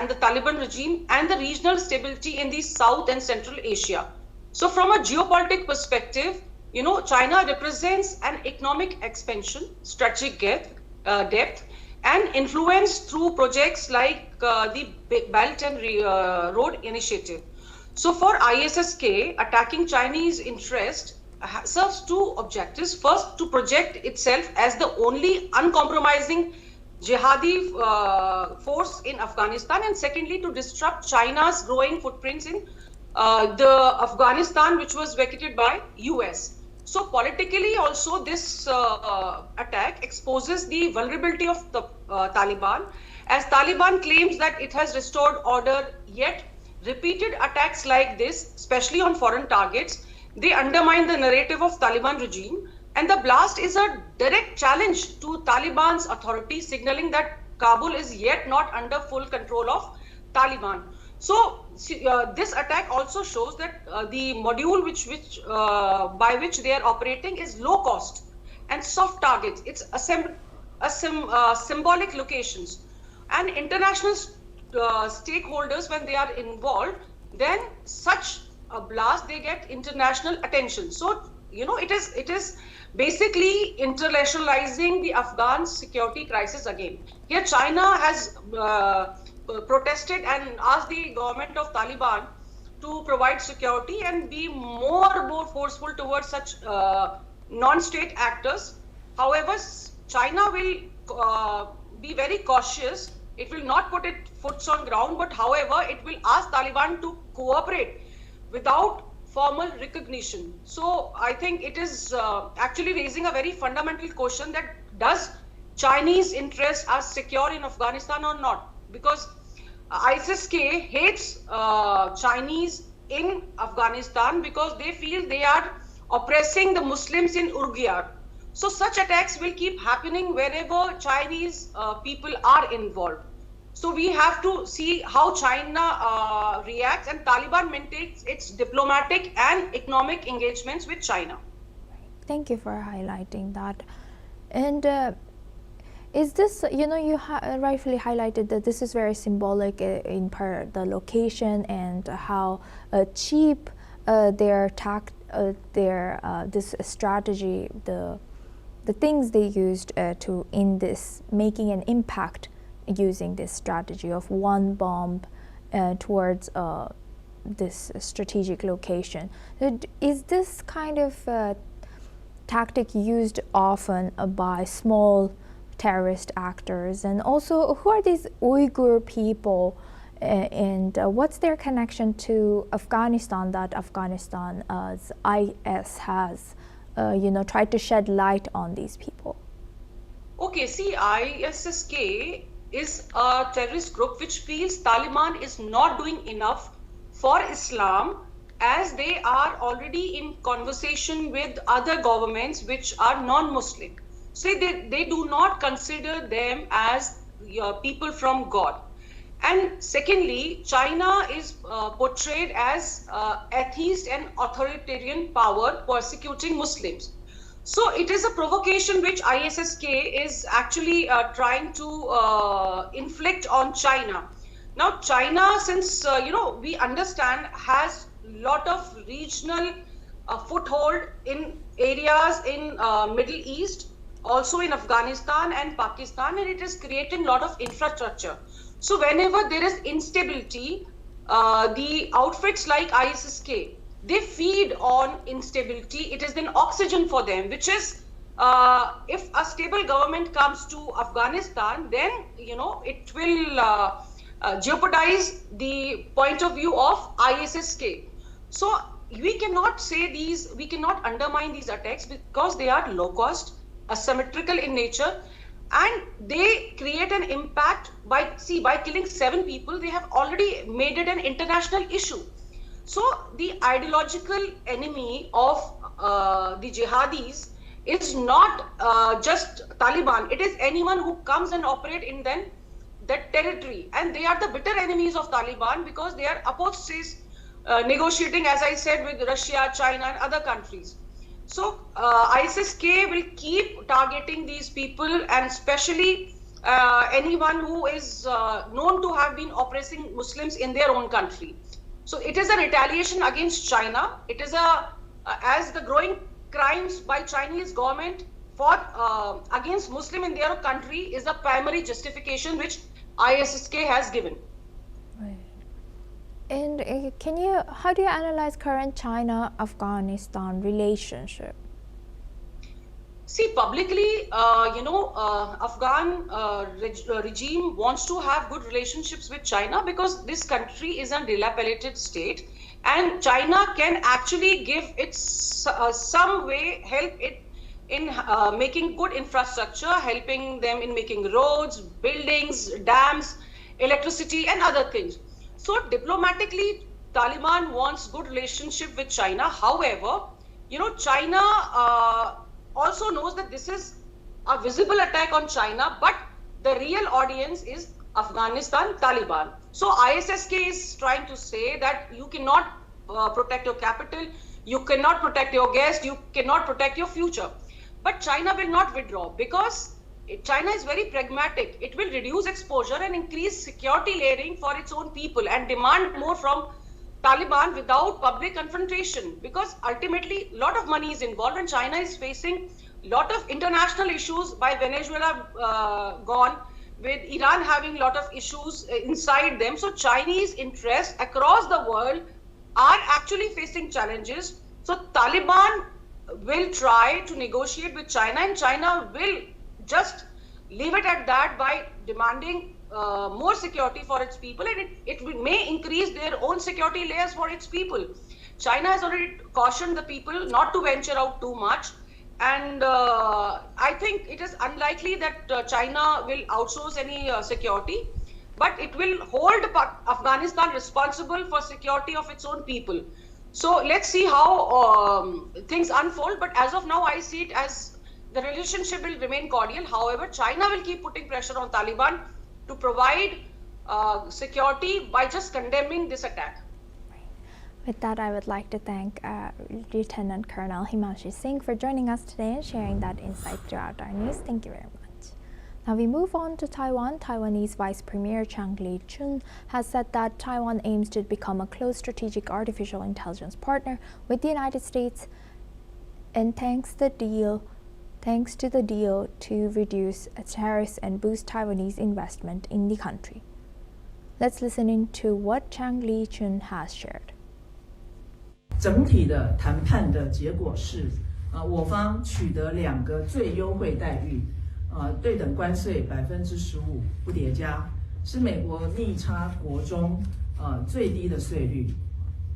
the Taliban regime and the regional stability in the South and Central Asia. So from a geopolitical perspective, China represents an economic expansion, strategic depth, and influence through projects like the Belt and Road Initiative. So for ISSK, attacking Chinese interest serves two objectives. First, to project itself as the only uncompromising jihadi force in Afghanistan, and secondly, to disrupt China's growing footprints in the Afghanistan, which was vacated by US. So politically also, this attack exposes the vulnerability of the Taliban, as Taliban claims that it has restored order, yet repeated attacks like this, especially on foreign targets, they undermine the narrative of Taliban regime. And the blast is a direct challenge to Taliban's authority, signaling that Kabul is yet not under full control of Taliban. So this attack also shows that the module by which they are operating is low cost and soft targets. It's symbolic locations, and international stakeholders, when they are involved, then such a blast, they get international attention. So it is basically internationalizing the Afghan security crisis again. Here China has protested and asked the government of Taliban to provide security and be more forceful towards such non-state actors. However, China will be very cautious. It will not put its foot on ground, but however, it will ask Taliban to cooperate without formal recognition. So I think it is actually raising a very fundamental question, that does Chinese interests are secure in Afghanistan or not? Because ISIS-K hates Chinese in Afghanistan because they feel they are oppressing the Muslims in Urgiyar. So such attacks will keep happening wherever Chinese people are involved. So we have to see how China reacts, and Taliban maintains its diplomatic and economic engagements with China. Thank you for highlighting that. And is this, you rightfully highlighted that this is very symbolic in part the location and how cheap this strategy, the things they used to in this making an impact using this strategy of one bomb towards this strategic location. Is this kind of tactic used often by small terrorist actors? And also, who are these Uyghur people, and what's their connection to Afghanistan that Afghanistan's IS has tried to shed light on these people? Okay, see, ISSK is a terrorist group which feels Taliban is not doing enough for Islam, as they are already in conversation with other governments which are non-Muslim. So they do not consider them as people from God. And secondly, China is portrayed as atheist and authoritarian power persecuting Muslims. So it is a provocation which ISSK is actually trying to inflict on China. Now China, since we understand, has a lot of regional foothold in areas in Middle East, also in Afghanistan and Pakistan, and it is creating a lot of infrastructure. So whenever there is instability, the outfits like ISSK, they feed on instability. It is then oxygen for them, which is if a stable government comes to Afghanistan, then it will jeopardize the point of view of ISSK. So we cannot undermine these attacks because they are low cost, asymmetrical in nature, and they create an impact by killing 7 people. They have already made it an international issue. So the ideological enemy of the jihadis is not just Taliban. It is anyone who comes and operate in that territory, and they are the bitter enemies of Taliban because they are apostates negotiating, as I said, with Russia, China, and other countries. So ISIS-K will keep targeting these people, and especially anyone who is known to have been oppressing Muslims in their own country. So it is a retaliation against China. It is as the growing crimes by Chinese government for against Muslim in their country is a primary justification which ISSK has given. Right. And how do you analyze current China-Afghanistan relationship? See, publicly, Afghan regime wants to have good relationships with China because this country is a dilapidated state, and China can actually give it some way, help it in making good infrastructure, helping them in making roads, buildings, dams, electricity, and other things. So diplomatically, Taliban wants good relationship with China. However, China also knows that this is a visible attack on China, but the real audience is Afghanistan Taliban. So ISSK is trying to say that you cannot protect your capital, you cannot protect your guest, you cannot protect your future. But China will not withdraw because China is very pragmatic. It will reduce exposure and increase security layering for its own people and demand more from Taliban without public confrontation, because ultimately a lot of money is involved and China is facing a lot of international issues by Venezuela gone, with Iran having a lot of issues inside them. So Chinese interests across the world are actually facing challenges. So Taliban will try to negotiate with China, and China will just leave it at that by demanding more security for its people, and it may increase their own security layers for its people. China has already cautioned the people not to venture out too much, and I think it is unlikely that China will outsource any security, but it will hold Afghanistan responsible for security of its own people. So let's see how things unfold, but as of now I see it as the relationship will remain cordial. However, China will keep putting pressure on Taliban to provide security by just condemning this attack. With that, I would like to thank Lieutenant Colonel Himanshi Singh for joining us today and sharing that insight throughout our news. Thank you very much. Now we move on to Taiwan. Taiwanese Vice Premier Chang Li-chun has said that Taiwan aims to become a close strategic artificial intelligence partner with the United States, and thanks to the deal to reduce tariffs and boost Taiwanese investment in the country. Let's listen into what Chang Li-chun has shared. 整体的谈判的结果是，我方取得2个最优惠待遇，对等关税15%不叠加，是美国逆差国中最低的税率。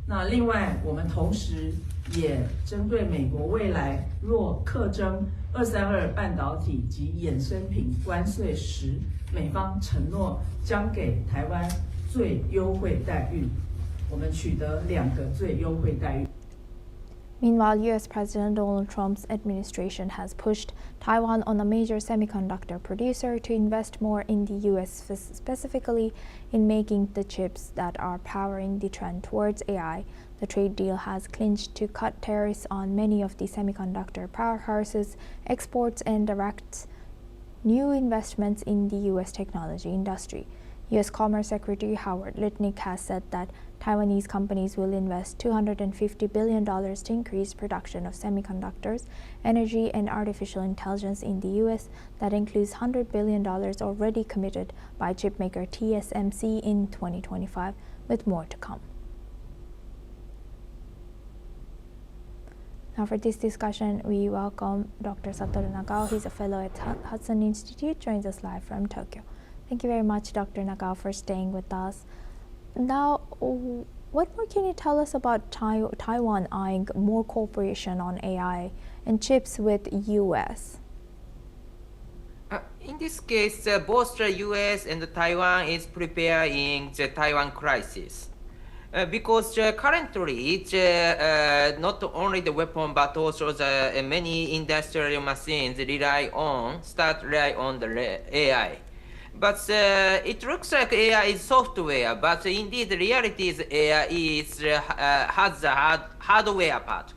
那另外，我们同时也针对美国未来若课征232半导体及衍生品关税时，美方承诺将给台湾最优惠待遇。我们取得2个最优惠待遇。 Meanwhile, U.S. President Donald Trump's administration has pushed Taiwan, on a major semiconductor producer, to invest more in the U.S., specifically in making the chips that are powering the trend towards AI. The trade deal has clinched to cut tariffs on many of the semiconductor powerhouses' exports and directs new investments in the U.S. technology industry. U.S. Commerce Secretary Howard Lutnick has said that Taiwanese companies will invest $250 billion to increase production of semiconductors, energy, and artificial intelligence in the U.S. That includes $100 billion already committed by chipmaker TSMC in 2025, with more to come. Now for this discussion, we welcome Dr. Satoru Nagao. He's a fellow at Hudson Institute, joins us live from Tokyo. Thank you very much, Dr. Nagao, for staying with us. Now, what more can you tell us about Taiwan eyeing more cooperation on AI and chips with U.S.? In this case, both the U.S. and Taiwan is preparing the Taiwan crisis. Because currently, not only the weapon, but also the many industrial machines start rely on the AI. But it looks like AI is software, but indeed the reality is AI has the hardware part.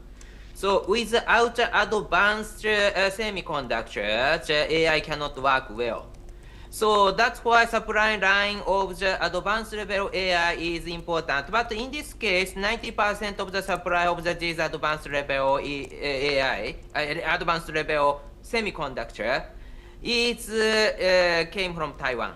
So without advanced semiconductors, AI cannot work well. So that's why supply line of the advanced level AI is important. But in this case, 90% of the supply of this advanced level AI, advanced level semiconductor, came from Taiwan.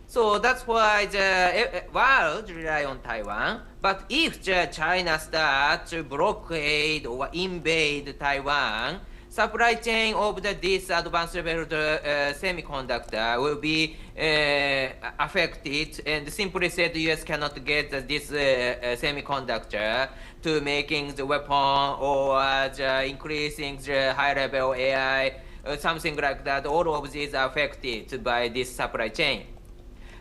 So that's why the world rely on Taiwan. But if China starts to blockade or invade Taiwan, supply chain of this advanced level semiconductor will be affected. And simply said, the US cannot get this semiconductor to making the weapon or increasing the high-level AI, something like that. All of these are affected by this supply chain.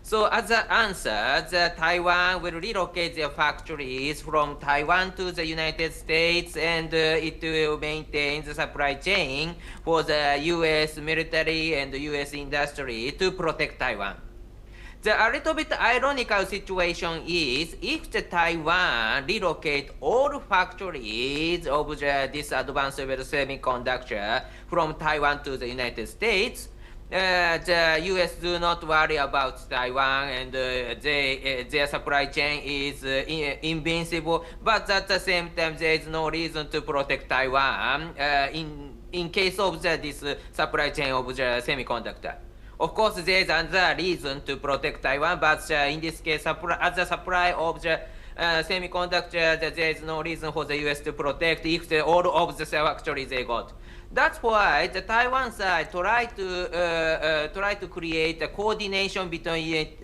So as an answer, Taiwan will relocate their factories from Taiwan to the United States, and it will maintain the supply chain for the US military and the US industry to protect Taiwan. A little bit ironical situation is if the Taiwan relocate all factories of this advanced level semiconductor from Taiwan to the United States, the US do not worry about Taiwan, and their supply chain is invincible. But at the same time, there is no reason to protect Taiwan in case of this supply chain of the semiconductor. Of course, there is another reason to protect Taiwan, but in this case, as a supply of the semiconductor, there is no reason for the US to protect if all of the factories they got. That's why the Taiwan side try to create a coordination between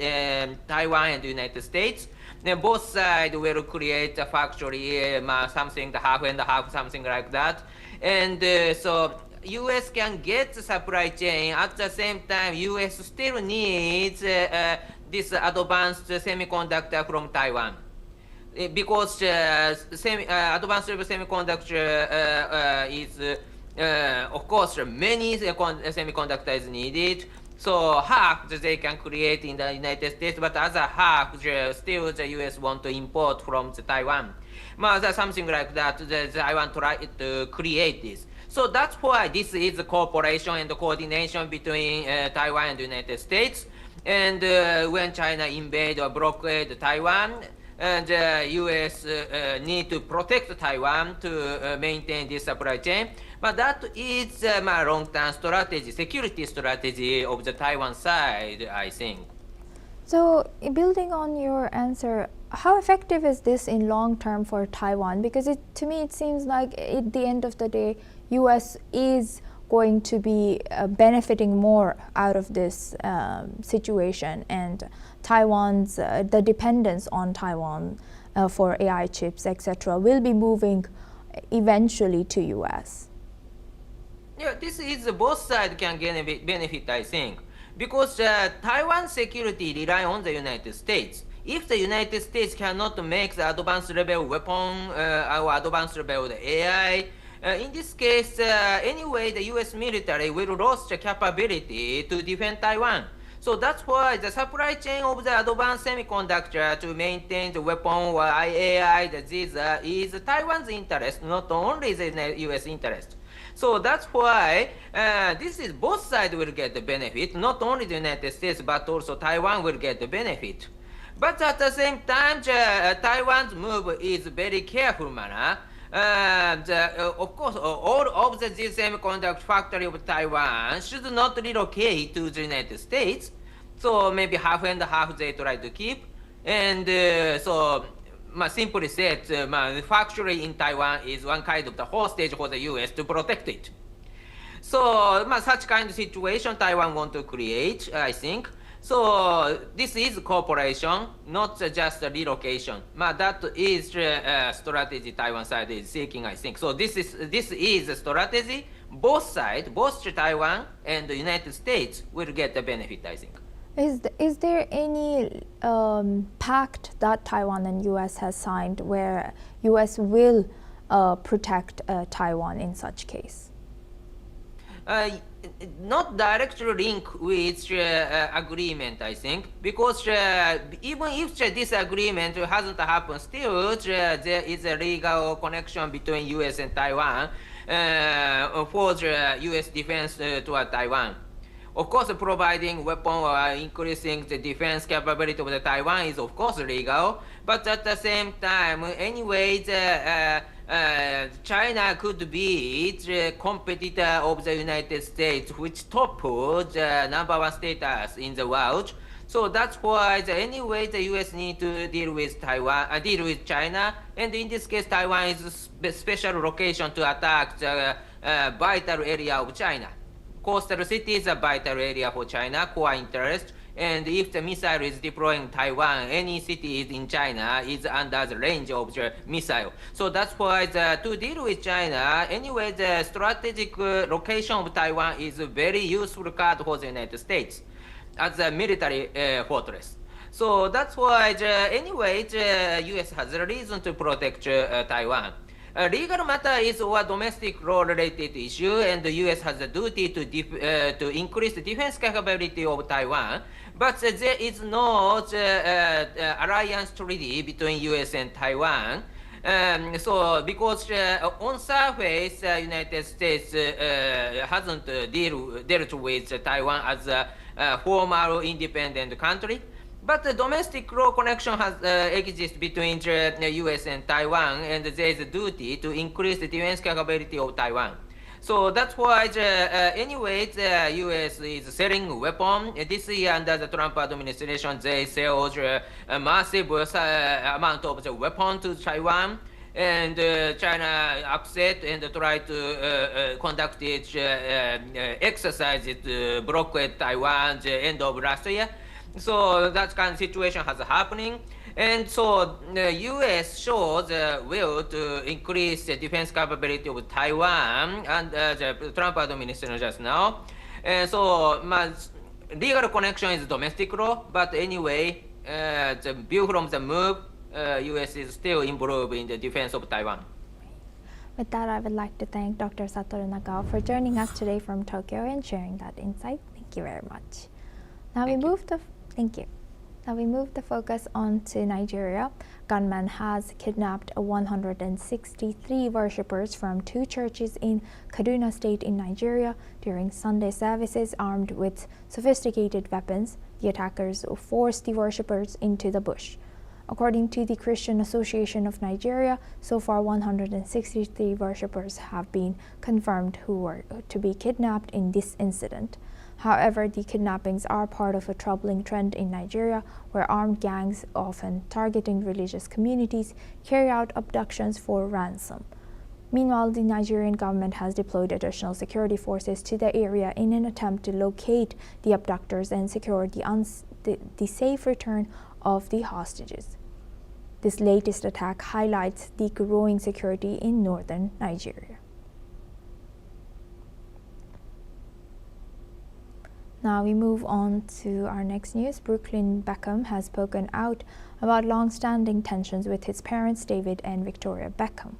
Taiwan and the United States. Then both sides will create a factory, something half and half, something like that. And so US can get the supply chain. At the same time, US still needs this advanced semiconductor from Taiwan. Because advanced semiconductor is of course, many semiconductors needed. So half they can create in the United States, but other half still the US want to import from the Taiwan. Something like that. Taiwan try to create this. So that's why this is the cooperation and the coordination between Taiwan and the United States. And when China invade or blockade Taiwan, and US need to protect Taiwan to maintain this supply chain. But that is my long-term strategy, security strategy of the Taiwan side, I think. So, building on your answer, how effective is this in long term for Taiwan? Because to me, it seems like at the end of the day, US is going to be benefiting more out of this situation, and Taiwan's the dependence on Taiwan for AI chips, etc., will be moving eventually to US. Yeah, this is both sides can benefit, I think, because Taiwan security rely on the United States. If the United States cannot make the advanced level weapon or advanced level AI, in this case, anyway, the US military will lose the capability to defend Taiwan. So that's why the supply chain of the advanced semiconductor to maintain the weapon or AI, is Taiwan's interest, not only the US interest. So that's why this is both sides will get the benefit, not only the United States, but also Taiwan will get the benefit. But at the same time, Taiwan's move is very careful manner. Of course, all of the semiconductor factory of Taiwan should not relocate to the United States. So maybe half and half they try to keep. And simply said, the factory in Taiwan is one kind of the hostage for the US to protect it. So such kind of situation Taiwan want to create, I think. So this is cooperation, not just a relocation. That is strategy Taiwan side is seeking, I think. So this is a strategy. Both sides, both Taiwan and the United States will get the benefit, I think. Is there any pact that Taiwan and US has signed where US will protect Taiwan in such case? Not directly linked with agreement, I think, because even if this agreement hasn't happened, still there is a legal connection between US and Taiwan for the US defense toward Taiwan. Of course, providing weapon or increasing the defense capability of the Taiwan is of course legal, but at the same time, anyway, China could be the competitor of the United States, which toppled the #1 status in the world. So that's why anyway the U.S. need to deal with China, and in this case, Taiwan is a special location to attack the vital area of China. Coastal city is a vital area for China, core interest. And if the missile is deploying Taiwan, any city in China is under the range of the missile. So that's why to deal with China, anyway, the strategic location of Taiwan is a very useful card for the United States as a military fortress. So that's why anyway, the U.S. has a reason to protect Taiwan. Legal matter is a domestic law-related issue, and the U.S. has a duty to increase the defense capability of Taiwan. But there is no alliance treaty between U.S. and Taiwan. So because on surface, United States hasn't dealt with Taiwan as a formal independent country. But the domestic law connection has exists between the U.S. and Taiwan, and there is a duty to increase the defense capability of Taiwan. So that's why, anyway, the U.S. is selling weapons. This year, under the Trump administration, they sell a massive amount of the weapon to Taiwan. And China upset and try to conduct its exercises to blockade Taiwan the end of last year. So that kind of situation has happening. And so the U.S. shows will to increase the defense capability of Taiwan and the Trump administration just now. And so my legal connection is domestic law, but anyway, the view from the move, U.S. is still involved in the defense of Taiwan. With that, I would like to thank Dr. Satoru Nagao for joining us today from Tokyo and sharing that insight. Thank you very much. Now Thank you. Now we move the focus on to Nigeria. Gunman has kidnapped 163 worshippers from 2 churches in Kaduna State in Nigeria during Sunday services armed with sophisticated weapons. The attackers forced the worshippers into the bush. According to the Christian Association of Nigeria, so far 163 worshippers have been confirmed who were to be kidnapped in this incident. However, the kidnappings are part of a troubling trend in Nigeria, where armed gangs, often targeting religious communities, carry out abductions for ransom. Meanwhile, the Nigerian government has deployed additional security forces to the area in an attempt to locate the abductors and secure the safe return of the hostages. This latest attack highlights the growing security in northern Nigeria. Now we move on to our next news. Brooklyn Beckham has spoken out about long-standing tensions with his parents, David and Victoria Beckham.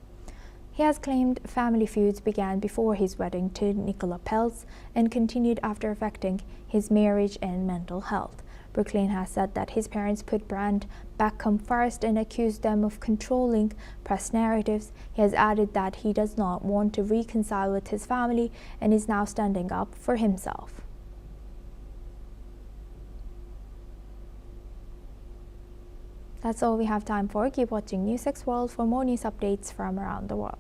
He has claimed family feuds began before his wedding to Nicola Peltz and continued after affecting his marriage and mental health. Brooklyn has said that his parents put Brand Beckham first and accused them of controlling press narratives. He has added that he does not want to reconcile with his family and is now standing up for himself. That's all we have time for. Keep watching NewsX World for more news updates from around the world.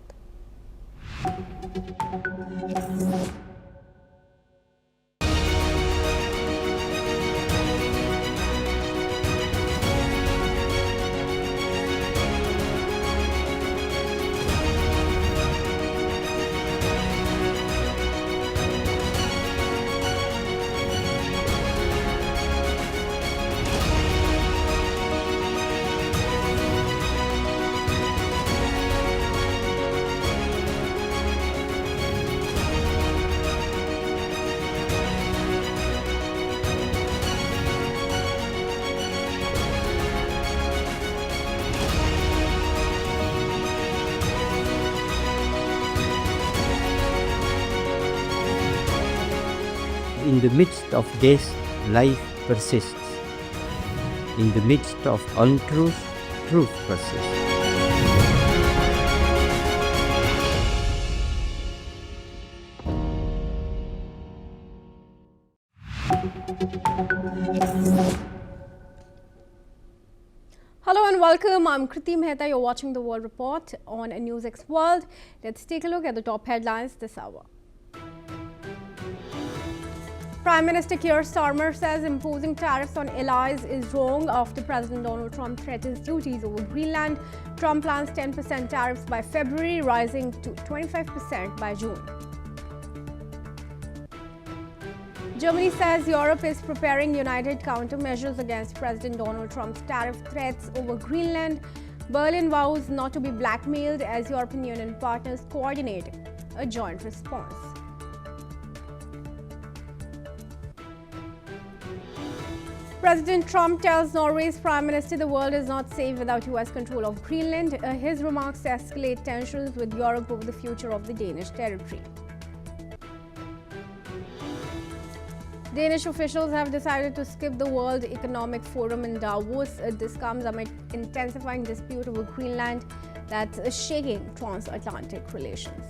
In the midst of death, life persists. In the midst of untruth, truth persists. welcome. I'm Kriti Mehta. You're watching the World Report on NewsX World. Let's take a look at the top headlines this hour. Prime Minister Keir Starmer says imposing tariffs on allies is wrong after President Donald Trump threatens duties over Greenland. Trump plans 10% tariffs by February, rising to 25% by June. Germany says Europe is preparing united countermeasures against President Donald Trump's tariff threats over Greenland. Berlin vows not to be blackmailed as European Union partners coordinate a joint response. President Trump tells Norway's Prime Minister the world is not safe without US control of Greenland. His remarks escalate tensions with Europe over the future of the Danish territory. Danish officials have decided to skip the World Economic Forum in Davos. This comes amid intensifying dispute over Greenland that's shaking transatlantic relations.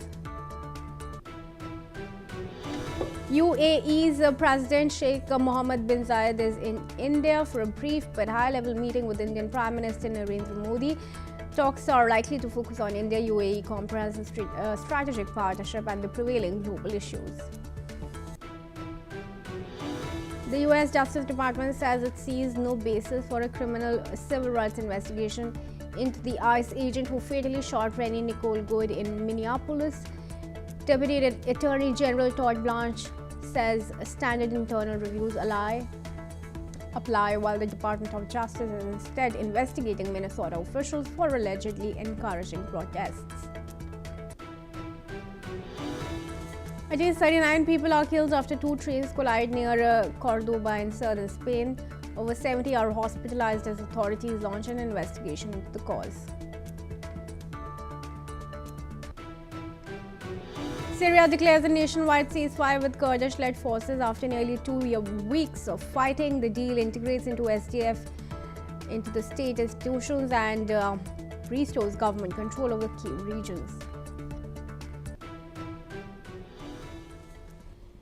UAE's President Sheikh Mohammed bin Zayed is in India for a brief but high-level meeting with Indian Prime Minister Narendra Modi. Talks are likely to focus on India-UAE comprehensive strategic partnership and the prevailing global issues. The US Justice Department says it sees no basis for a criminal civil rights investigation into the ICE agent who fatally shot Rennie Nicole Good in Minneapolis. Deputy Attorney General Todd Blanche says standard internal reviews apply while the Department of Justice is instead investigating Minnesota officials for allegedly encouraging protests. At least 39 people are killed after two trains collide near Cordoba in southern Spain. Over 70 are hospitalized as authorities launch an investigation into the cause. Syria declares a nationwide ceasefire with Kurdish-led forces after nearly 2 weeks of fighting. The deal integrates into SDF into the state institutions and restores government control over key regions.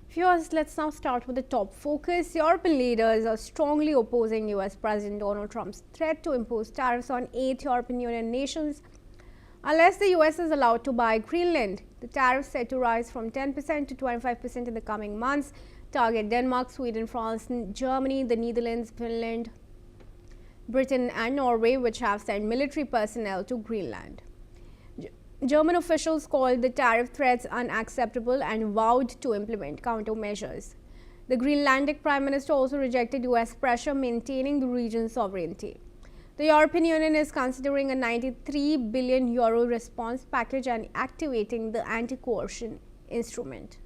Viewers, let's now start with the top focus. European leaders are strongly opposing US President Donald Trump's threat to impose tariffs on 8 European Union nations unless the US is allowed to buy Greenland. The tariffs set to rise from 10% to 25% in the coming months target Denmark, Sweden, France, Germany, the Netherlands, Finland, Britain and Norway, which have sent military personnel to Greenland. German officials called the tariff threats unacceptable and vowed to implement countermeasures. The Greenlandic Prime Minister also rejected US pressure maintaining the region's sovereignty. The European Union is considering a €93 billion response package and activating the anti-coercion instrument.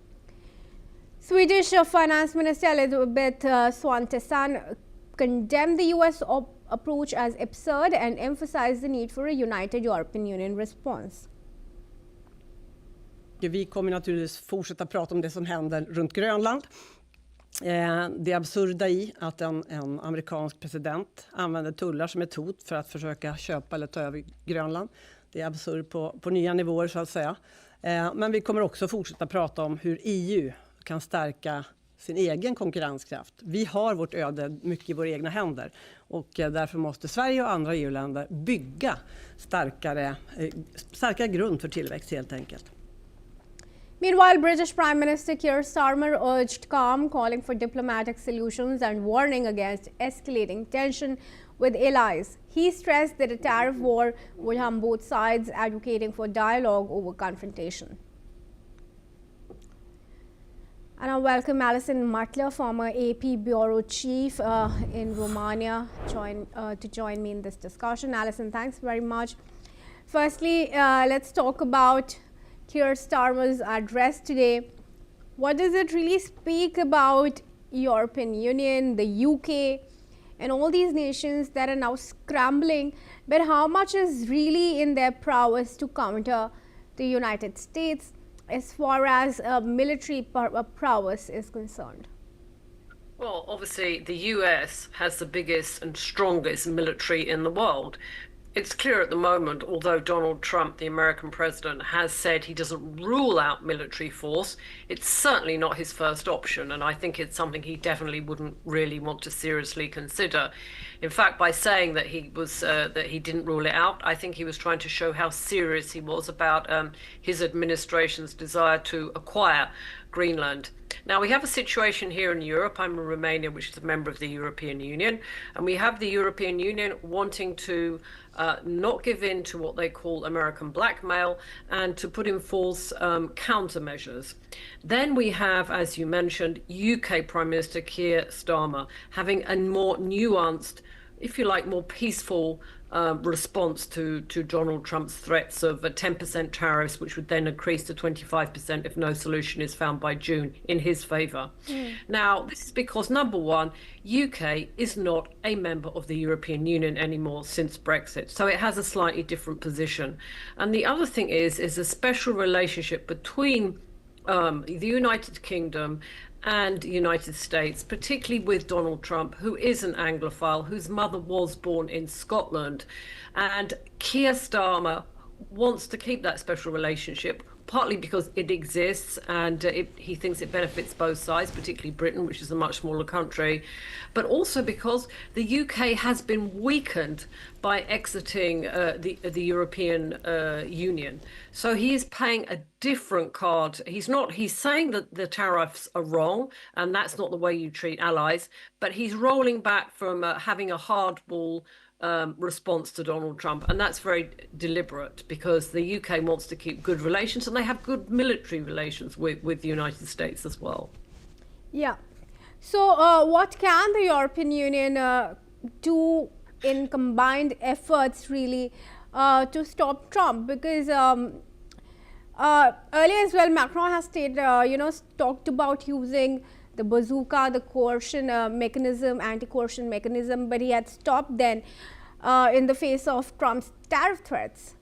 Swedish Finance Minister Elisabeth Svantesson condemned the US approach as absurd and emphasized the need for a united European Union response. Vi kommer naturligtvis fortsätta prata om det som händer runt Grönland. Det absurda i att en amerikansk president använder tullar som ett hot för att försöka köpa eller ta över Grönland. Det är absurt på nya nivåer så att säga. Men vi kommer också fortsätta prata om hur EU kan stärka sin egen konkurrenskraft. Vi har vårt öde mycket i våra egna händer och därför måste Sverige och andra EU-länder bygga starkare grund för tillväxt helt enkelt. Meanwhile, British Prime Minister Keir Starmer urged calm, calling for diplomatic solutions and warning against escalating tension with allies. He stressed that a tariff war would harm both sides, advocating for dialogue over confrontation. And I welcome Alison Matler, former AP Bureau Chief in Romania, to join me in this discussion. Alison, thanks very much. Firstly, let's talk about Keir Starmer's address today. What does it really speak about European Union, the UK, and all these nations that are now scrambling, but how much is really in their prowess to counter the United States as far as military prowess is concerned? Well, obviously the US has the biggest and strongest military in the world. It's clear at the moment, although Donald Trump, the American president, has said he doesn't rule out military force, it's certainly not his first option, and I think it's something he definitely wouldn't really want to seriously consider. In fact, by saying that he was that he didn't rule it out, I think he was trying to show how serious he was about his administration's desire to acquire Greenland. Now, we have a situation here in Europe. I'm in Romania, which is a member of the European Union, and we have the European Union wanting to not give in to what they call American blackmail and to put in force countermeasures. Then we have, as you mentioned, UK Prime Minister Keir Starmer having a more nuanced, if you like, more peaceful response to Donald Trump's threats of 10% tariffs, which would then increase to 25% if no solution is found by June in his favour. Now, this is because, number one, UK is not a member of the European Union anymore since Brexit, so it has a slightly different position. And the other thing is a special relationship between the United Kingdom and the United States, particularly with Donald Trump, who is an Anglophile, whose mother was born in Scotland. And Keir Starmer wants to keep that special relationship, partly because it exists and he thinks it benefits both sides, particularly Britain, which is a much smaller country, but also because the UK has been weakened by exiting the European Union. So he is paying a different card. He's saying that the tariffs are wrong and that's not the way you treat allies, but he's rolling back from having a hardball response to Donald Trump, and that's very deliberate because the UK wants to keep good relations and they have good military relations with the United States as well. Yeah. So what can the European Union do in combined efforts really to stop Trump? Because earlier as well, Macron has stated, talked about using the bazooka, the coercion mechanism, anti-coercion mechanism, but he had stopped then in the face of Trump's tariff threats.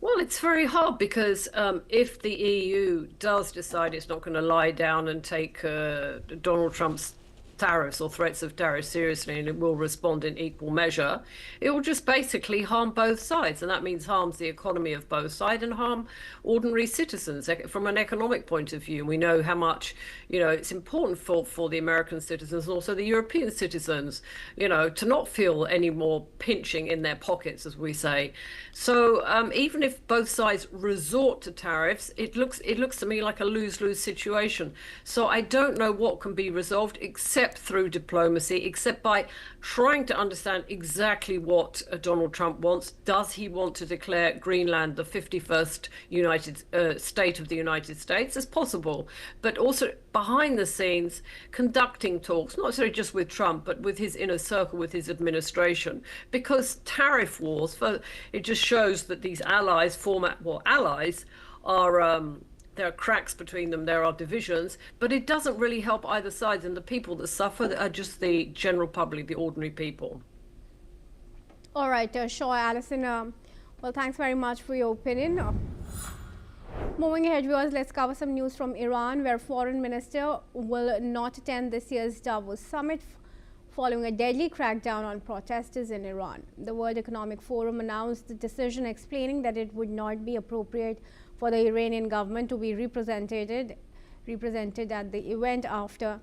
Well, it's very hard because if the EU does decide it's not going to lie down and take Donald Trump's tariffs or threats of tariffs seriously, and it will respond in equal measure, it will just basically harm both sides, and that means harms the economy of both sides and harm ordinary citizens from an economic point of view. We know how much it's important for the American citizens and also the European citizens to not feel any more pinching in their pockets, as we say. So even if both sides resort to tariffs, it looks to me like a lose-lose situation. So I don't know what can be resolved except through diplomacy, except by trying to understand exactly what Donald Trump wants. Does he want to declare Greenland the 51st state of the United States? It's possible, but also behind the scenes conducting talks, not necessarily just with Trump, but with his inner circle, with his administration, because tariff wars, it just shows that these allies are there are cracks between them, there are divisions, but it doesn't really help either side, and the people that suffer are just the general public, the ordinary people. All right, sure, Alison. Well, thanks very much for your opinion. Moving ahead, viewers, let's cover some news from Iran, where Foreign Minister will not attend this year's Davos summit following a deadly crackdown on protesters in Iran. The World Economic Forum announced the decision, explaining that it would not be appropriate for the Iranian government to be represented at the event after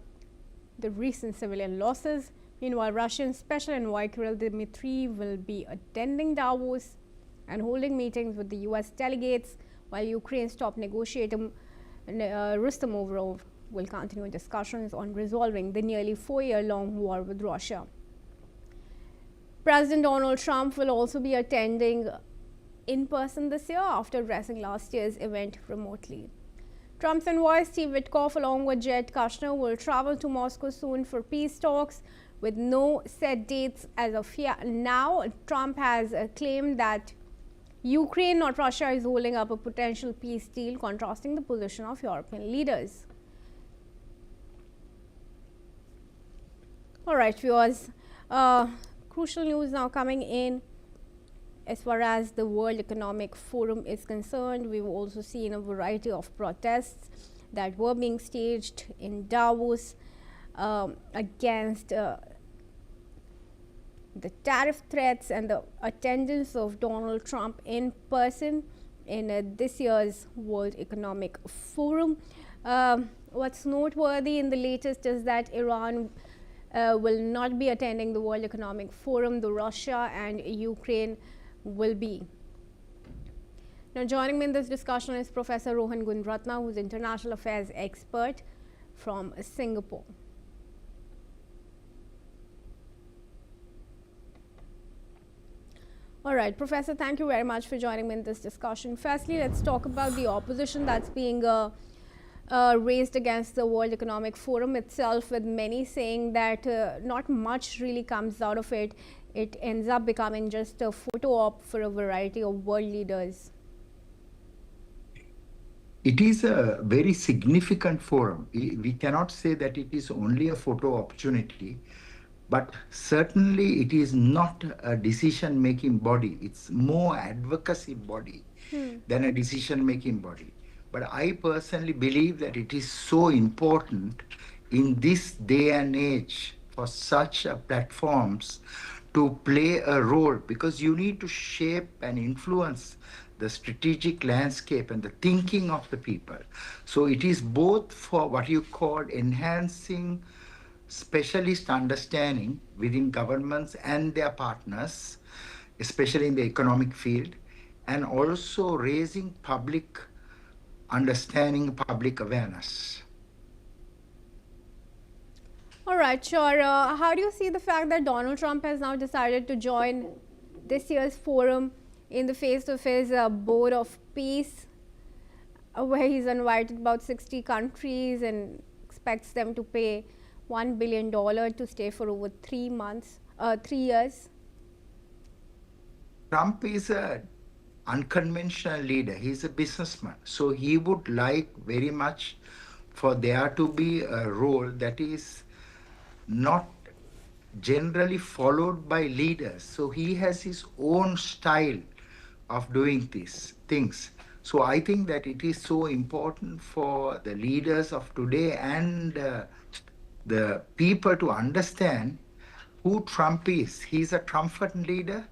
the recent civilian losses. Meanwhile, Russian Special Envoy Kirill Dmitry will be attending Davos and holding meetings with the US delegates, while Ukraine's top negotiator Rustem Umerov will continue discussions on resolving the nearly 4-year-long war with Russia. President Donald Trump will also be attending in person this year after addressing last year's event remotely. Trump's envoy Steve Witkoff, along with Jared Kushner, will travel to Moscow soon for peace talks with no set dates as of now. Trump has claimed that Ukraine, not Russia, is holding up a potential peace deal, contrasting the position of European leaders. All right, viewers, crucial news now coming in. As far as the World Economic Forum is concerned, we've also seen a variety of protests that were being staged in Davos against the tariff threats and the attendance of Donald Trump in person in this year's World Economic Forum. What's noteworthy in the latest is that Iran will not be attending the World Economic Forum, though Russia and Ukraine will be. Now, joining me in this discussion is Professor Rohan Gunratna, who is international affairs expert from Singapore. All right, Professor, thank you very much for joining me in this discussion. Firstly, let's talk about the opposition that's being raised against the World Economic Forum itself, with many saying that not much really comes out of it. It ends up becoming just a photo op for a variety of world leaders. It is a very significant forum. We cannot say that it is only a photo opportunity, but certainly it is not a decision-making body. It's more advocacy body than a decision-making body. But I personally believe that it is so important in this day and age for such platforms to play a role, because you need to shape and influence the strategic landscape and the thinking of the people. So it is both for what you call enhancing specialist understanding within governments and their partners, especially in the economic field, and also raising public understanding, public awareness. All right, sure. How do you see the fact that Donald Trump has now decided to join this year's forum in the face of his Board of Peace, where he's invited about 60 countries and expects them to pay $1 billion to stay for over 3 years? Trump is an unconventional leader. He's a businessman. So he would like very much for there to be a role that is not generally followed by leaders. So he has his own style of doing these things. So I think that it is so important for the leaders of today and the people to understand who Trump is. He's a triumphant leader,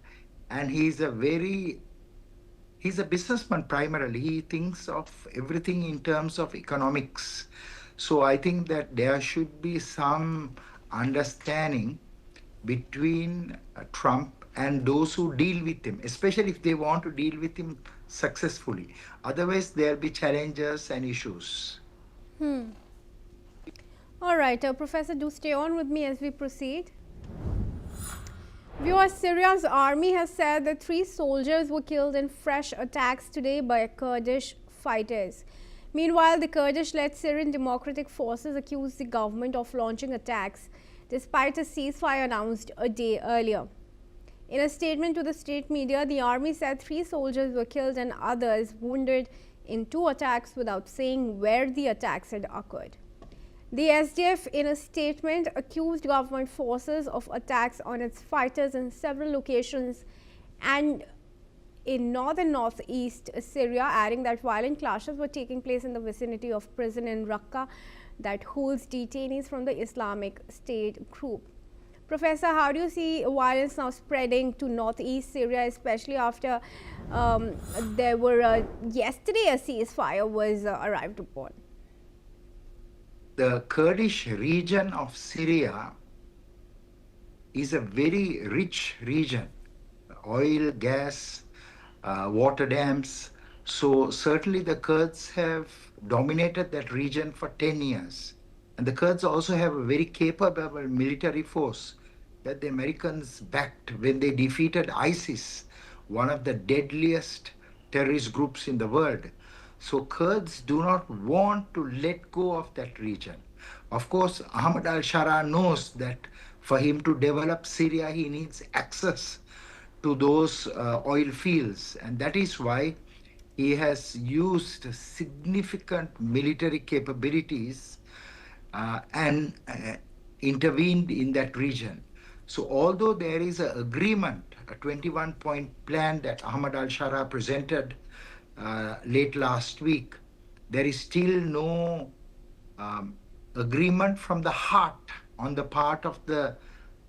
and he's a businessman primarily. He thinks of everything in terms of economics. So I think that there should be some understanding between Trump and those who deal with him, especially if they want to deal with him successfully. Otherwise, there'll be challenges and issues. All right, Professor, do stay on with me as we proceed. Viewers, Syria's army has said that 3 soldiers were killed in fresh attacks today by Kurdish fighters. Meanwhile, the Kurdish-led Syrian Democratic Forces accused the government of launching attacks despite a ceasefire announced a day earlier. In a statement to the state media, the army said 3 soldiers were killed and others wounded in 2 attacks without saying where the attacks had occurred. The SDF, in a statement, accused government forces of attacks on its fighters in several locations and in northeast Syria, adding that violent clashes were taking place in the vicinity of prison in Raqqa that holds detainees from the Islamic State group. Professor, how do you see violence now spreading to northeast Syria, especially after there were yesterday a ceasefire was arrived upon? The Kurdish region of Syria is a very rich region. Oil, gas, water dams. So certainly the Kurds have dominated that region for 10 years. And the Kurds also have a very capable military force that the Americans backed when they defeated ISIS, one of the deadliest terrorist groups in the world. So Kurds do not want to let go of that region. Of course, Ahmad al-Shara knows that for him to develop Syria, he needs access to those oil fields. And that is why he has used significant military capabilities and intervened in that region. So although there is an agreement, a 21-point plan that Ahmad al-Shara presented late last week, there is still no agreement from the heart on the part of the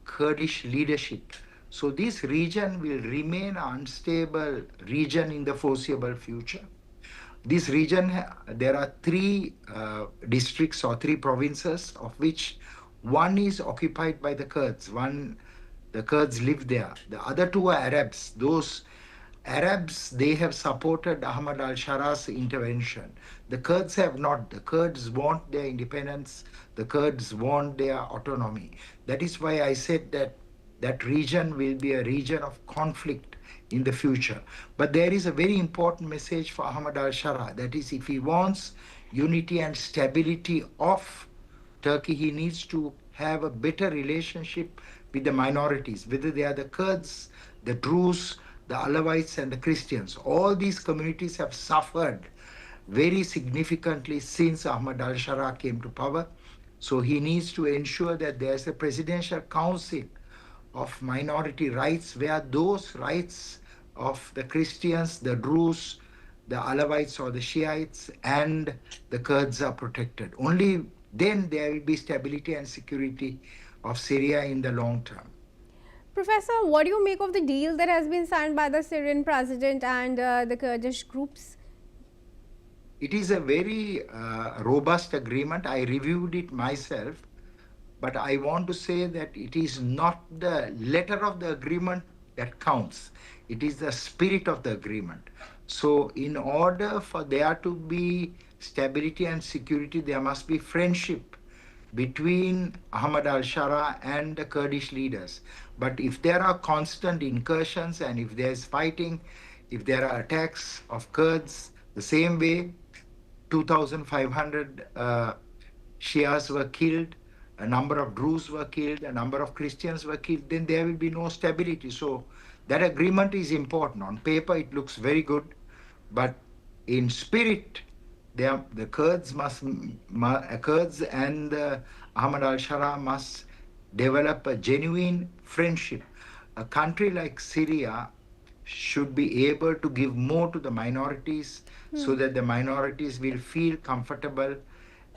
Kurdish leadership. So this region will remain an unstable region in the foreseeable future. This region, there are 3 districts or 3 provinces, of which One is occupied by the Kurds. The Kurds live there. The other two are Arabs. Those Arabs, they have supported Ahmad al-Shara's intervention. The Kurds have not. The Kurds want their independence. The Kurds want their autonomy. That is why I said that that region will be a region of conflict in the future. But there is a very important message for Ahmad al-Shara. That is, if he wants unity and stability of Turkey, he needs to have a better relationship with the minorities, whether they are the Kurds, the Druze, the Alawites, and the Christians. All these communities have suffered very significantly since Ahmad al-Shara came to power. So he needs to ensure that there's a presidential council of minority rights where those rights of the Christians, the Druze, the Alawites or the Shiites, and the Kurds are protected. Only then there will be stability and security of Syria in the long term. Professor, what do you make of the deal that has been signed by the Syrian president and the Kurdish groups? It is a very robust agreement. I reviewed it myself, but I want to say that it is not the letter of the agreement that counts. It is the spirit of the agreement. So in order for there to be stability and security, there must be friendship between Ahmad al-Shara and the Kurdish leaders. But if there are constant incursions and if there's fighting, if there are attacks of Kurds, the same way 2,500 Shias were killed, a number of Druze were killed, a number of Christians were killed, then there will be no stability. So that agreement is important. On paper, it looks very good, but in spirit, the Kurds Kurds and Ahmad al-Shara must develop a genuine friendship. A country like Syria should be able to give more to the minorities so that the minorities will feel comfortable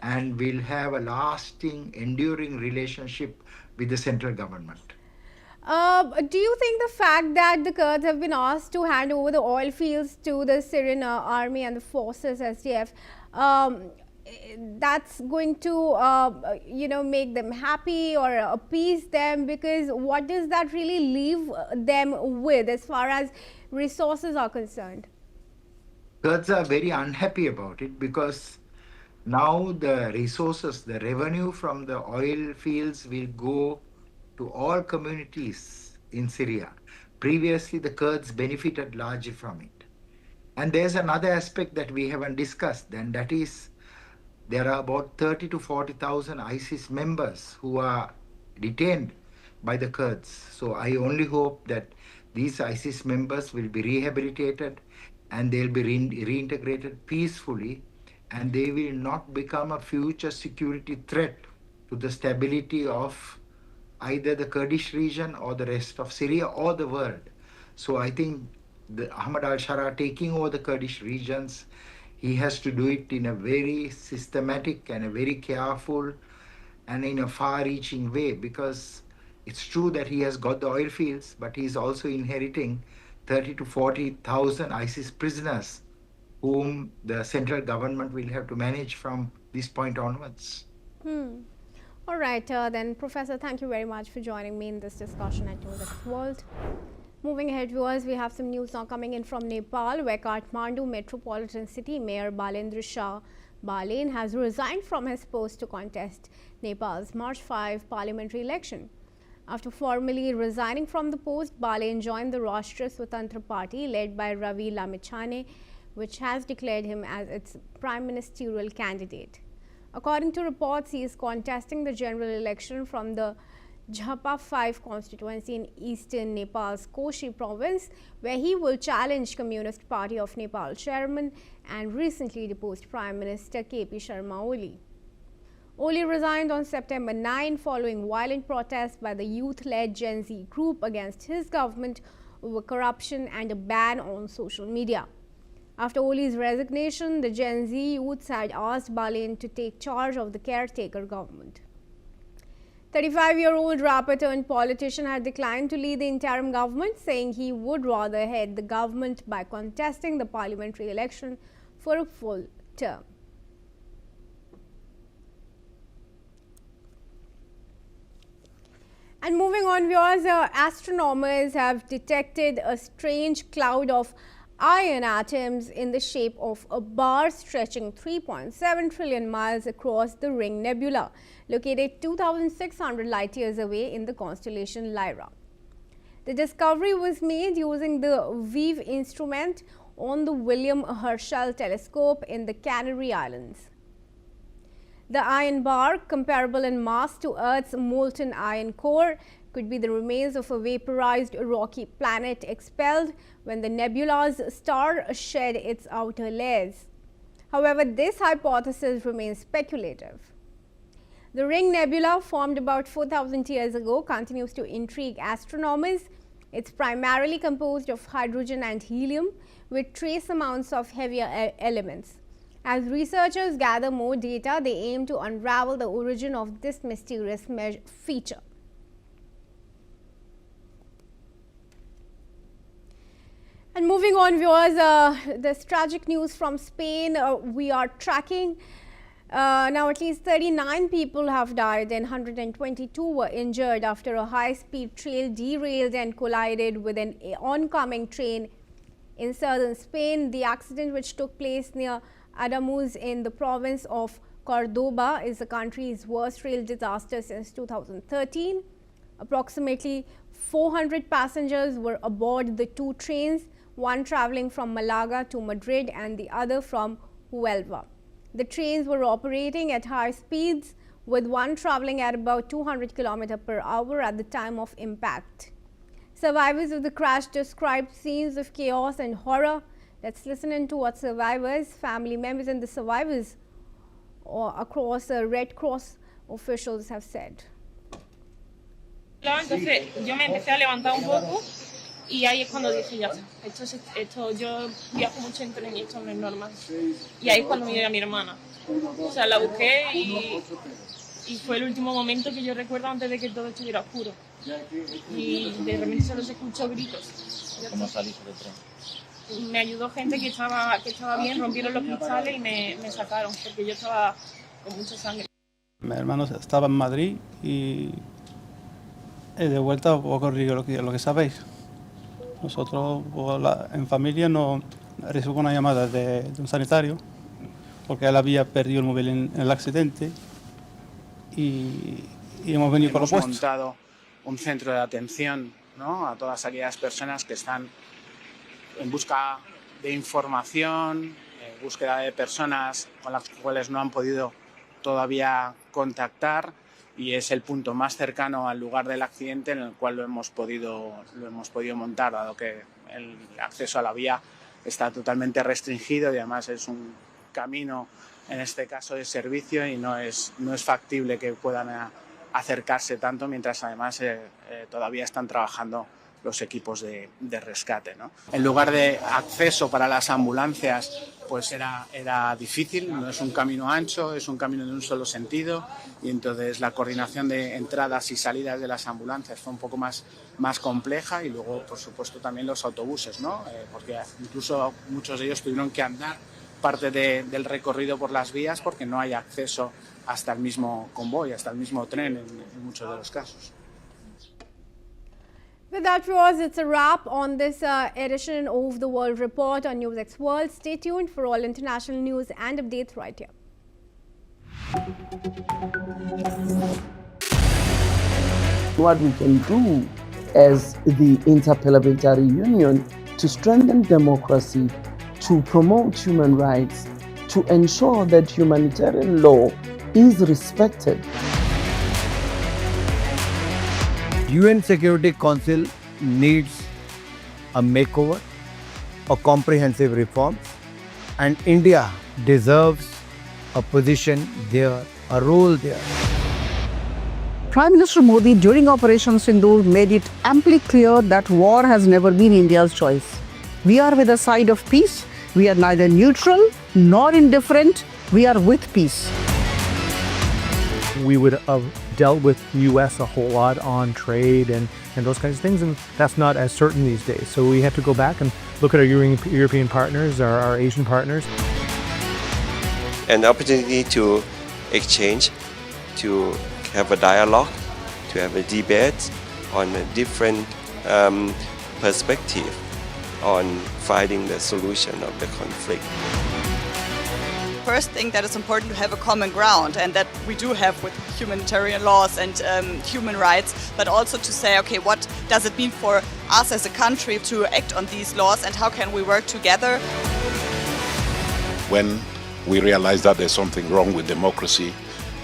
and will have a lasting, enduring relationship with the central government. Do you think the fact that the Kurds have been asked to hand over the oil fields to the Syrian army and the forces, SDF, that's going to, make them happy or appease them? Because what does that really leave them with as far as resources are concerned? Kurds are very unhappy about it because now the resources, the revenue from the oil fields will go to all communities in Syria. Previously, the Kurds benefited largely from it. And there's another aspect that we haven't discussed, and that is there are about 30 to 40,000 ISIS members who are detained by the Kurds. So I only hope that these ISIS members will be rehabilitated and they'll be reintegrated peacefully, and they will not become a future security threat to the stability of either the Kurdish region or the rest of Syria or the world. So I think Ahmad al-Shara taking over the Kurdish regions, he has to do it in a very systematic and a very careful and in a far-reaching way, because it's true that he has got the oil fields, but he's also inheriting 30 to 40,000 ISIS prisoners whom the central government will have to manage from this point onwards. All right, then, Professor, thank you very much for joining me in this discussion at NewsX World. Moving ahead, viewers, we have some news now coming in from Nepal, where Kathmandu Metropolitan City Mayor Balendra Shah Balen has resigned from his post to contest Nepal's March 5 parliamentary election. After formally resigning from the post, Balen joined the Rashtriya Swatantra Party led by Ravi Lamichhane, which has declared him as its prime ministerial candidate. According to reports, he is contesting the general election from the Jhapa 5 constituency in eastern Nepal's Koshi province, where he will challenge Communist Party of Nepal chairman and recently deposed Prime Minister KP Sharma Oli. Oli resigned on September 9 following violent protests by the youth-led Gen Z group against his government over corruption and a ban on social media. After Oli's resignation, the Gen Z youths had asked Balen to take charge of the caretaker government. 35-year-old rapper turned politician had declined to lead the interim government, saying he would rather head the government by contesting the parliamentary election for a full term. And moving on, viewers, astronomers have detected a strange cloud of iron atoms in the shape of a bar stretching 3.7 trillion miles across the Ring Nebula, located 2,600 light years away in the constellation Lyra. The discovery was made using the VIEV instrument on the William Herschel telescope in the Canary Islands. The iron bar, comparable in mass to Earth's molten iron core, could be the remains of a vaporized rocky planet expelled when the nebula's star shed its outer layers. However, this hypothesis remains speculative. The Ring Nebula, formed about 4,000 years ago, continues to intrigue astronomers. It's primarily composed of hydrogen and helium, with trace amounts of heavier elements. As researchers gather more data, they aim to unravel the origin of this mysterious feature. And moving on, viewers, this tragic news from Spain we are tracking. Now, at least 39 people have died and 122 were injured after a high-speed train derailed and collided with an oncoming train in southern Spain. The accident, which took place near Ademuz in the province of Cordoba, is the country's worst rail disaster since 2013. Approximately 400 passengers were aboard the two trains, one traveling from Malaga to Madrid and the other from Huelva. The trains were operating at high speeds, with one traveling at about 200 km per hour at the time of impact. Survivors of the crash described scenes of chaos and horror. Let's listen into what survivors, family members and the survivors across Red Cross officials have said. Entonces yo me empecé a levantar un poco y ahí es cuando dije ya esto yo viajo mucho en tren y esto no es normal. Y ahí es cuando me dio a mi hermana. O sea, la busqué y fue el último momento que yo recuerdo antes de que todo estuviera oscuro. Y de repente solo se escuchó gritos. ¿Cómo saliste del tren? Me ayudó gente que estaba bien, rompieron los cristales y me sacaron porque yo estaba con mucha sangre. Mi hermano estaba en Madrid y de vuelta ocurrió lo que sabéis. Nosotros en familia no recibimos una llamada de un sanitario porque él había perdido el móvil en el accidente y hemos venido por lo puesto. Hemos montado un centro de atención, ¿no?, a todas aquellas personas que están en busca de información, en búsqueda de personas con las cuales no han podido todavía contactar, y es el punto más cercano al lugar del accidente en el cual lo hemos podido montar, dado que el acceso a la vía está totalmente restringido y además es un camino, en este caso, de servicio, y no es factible que puedan acercarse tanto, mientras además todavía están trabajando los equipos de rescate, ¿no? El lugar de acceso para las ambulancias pues era difícil, no es un camino ancho, es un camino de un solo sentido, y entonces la coordinación de entradas y salidas de las ambulancias fue un poco más compleja, y luego, por supuesto, también los autobuses, ¿no? Porque incluso muchos de ellos tuvieron que andar parte del recorrido por las vías porque no hay acceso hasta el mismo convoy, hasta el mismo tren en muchos de los casos. With that, viewers, it's a wrap on this edition of the World Report on NewsX World. Stay tuned for all international news and updates right here. What we can do as the Interparliamentary Union to strengthen democracy, to promote human rights, to ensure that humanitarian law is respected. UN Security Council needs a makeover, a comprehensive reform, and India deserves a position there, a role there. Prime Minister Modi during Operation Sindoor made it amply clear that war has never been India's choice. We are with the side of peace. We are neither neutral nor indifferent. We are with peace. We would have dealt with US a whole lot on trade and those kinds of things, and that's not as certain these days. So we have to go back and look at our European partners, our Asian partners. An opportunity to exchange, to have a dialogue, to have a debate on a different perspective on finding the solution of the conflict. First thing that is important to have a common ground, and that we do have with humanitarian laws and human rights, but also to say, okay, what does it mean for us as a country to act on these laws and how can we work together? When we realize that there's something wrong with democracy,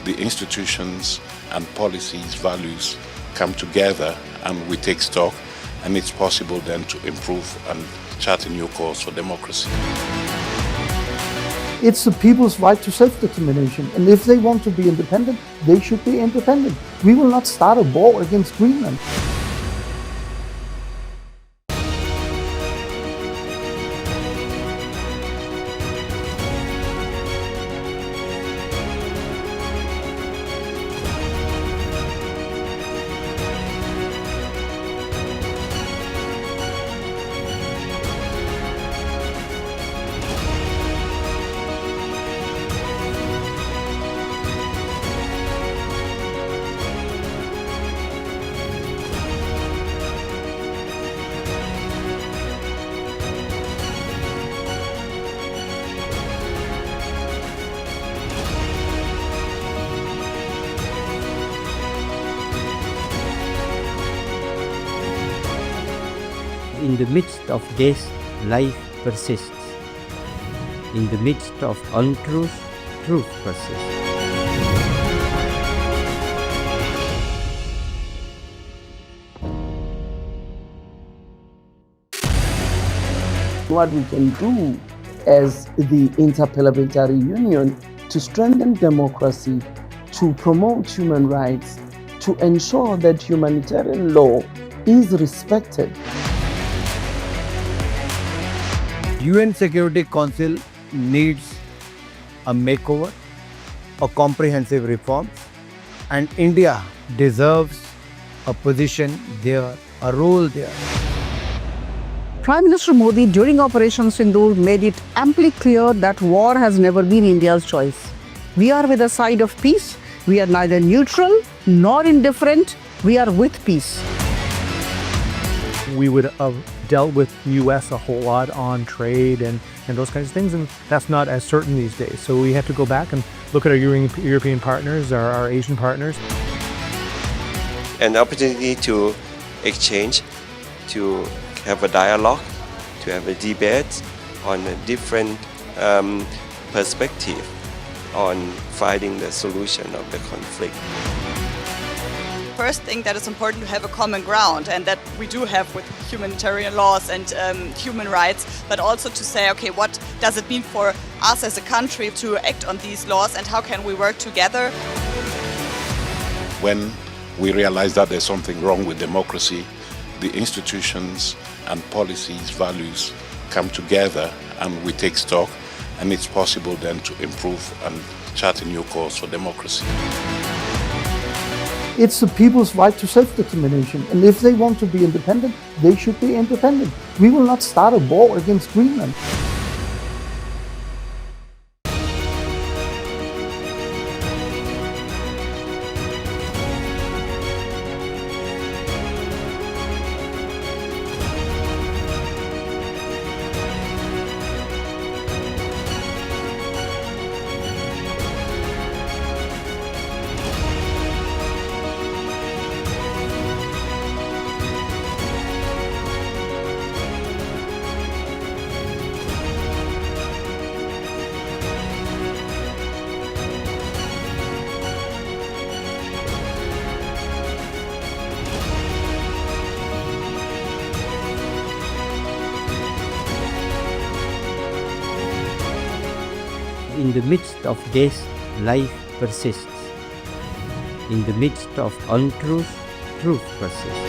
the institutions and policies, values come together and we take stock, and it's possible then to improve and chart a new course for democracy. It's the people's right to self-determination, and if they want to be independent, they should be independent. We will not start a war against Greenland. In the midst of this, life persists. In the midst of untruth, truth persists. What we can do as the Interparliamentary Union to strengthen democracy, to promote human rights, to ensure that humanitarian law is respected. UN Security Council needs a makeover, a comprehensive reform, and India deserves a position there, a role there. Prime Minister Modi during Operation Sindoor made it amply clear that war has never been India's choice. We are with the side of peace. We are neither neutral nor indifferent. We are with peace. We would have dealt with US a whole lot on trade and those kinds of things, and that's not as certain these days. So we have to go back and look at our European partners, our Asian partners. An opportunity to exchange, to have a dialogue, to have a debate on a different perspective on finding the solution of the conflict. First thing that is important to have a common ground, and that we do have with humanitarian laws and human rights, but also to say, okay, what does it mean for us as a country to act on these laws and how can we work together? When we realize that there's something wrong with democracy, the institutions and policies, values come together and we take stock, and it's possible then to improve and chart a new course for democracy. It's the people's right to self-determination, and if they want to be independent, they should be independent. We will not start a war against Greenland. In the midst of this, life persists. In the midst of untruth, truth persists.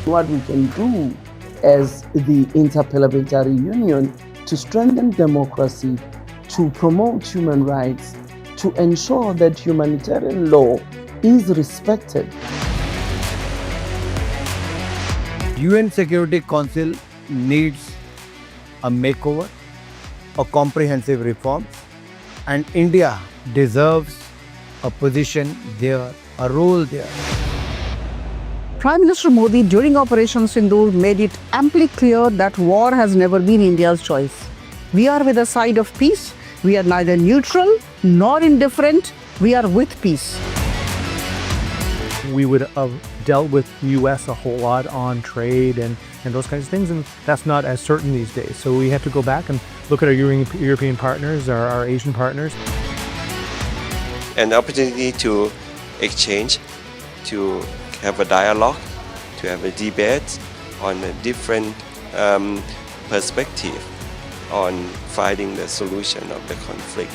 What we can do as the Interparliamentary Union to strengthen democracy, to promote human rights, to ensure that humanitarian law is respected. UN Security Council needs a makeover, a comprehensive reform, and India deserves a position there, a role there. Prime Minister Modi during Operation Sindoor made it amply clear that war has never been India's choice. We are with the side of peace. We are neither neutral nor indifferent. We are with peace. We would have dealt with the US a whole lot on trade and those kinds of things, and that's not as certain these days. So we have to go back and look at our European partners, our Asian partners. An opportunity to exchange, to have a dialogue, to have a debate on a different perspective on finding the solution of the conflict.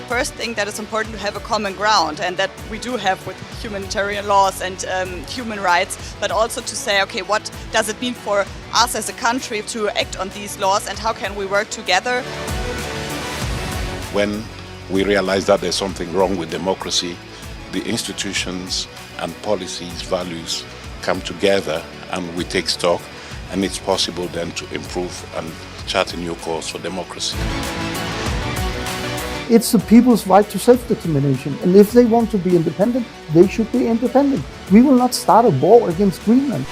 First thing that is important to have a common ground, and that we do have with humanitarian laws and human rights, but also to say, okay, what does it mean for us as a country to act on these laws and how can we work together? When we realize that there's something wrong with democracy, the institutions and policies, values come together and we take stock, and it's possible then to improve and chart a new course for democracy. It's the people's right to self-determination, and if they want to be independent, they should be independent. We will not start a war against Greenland.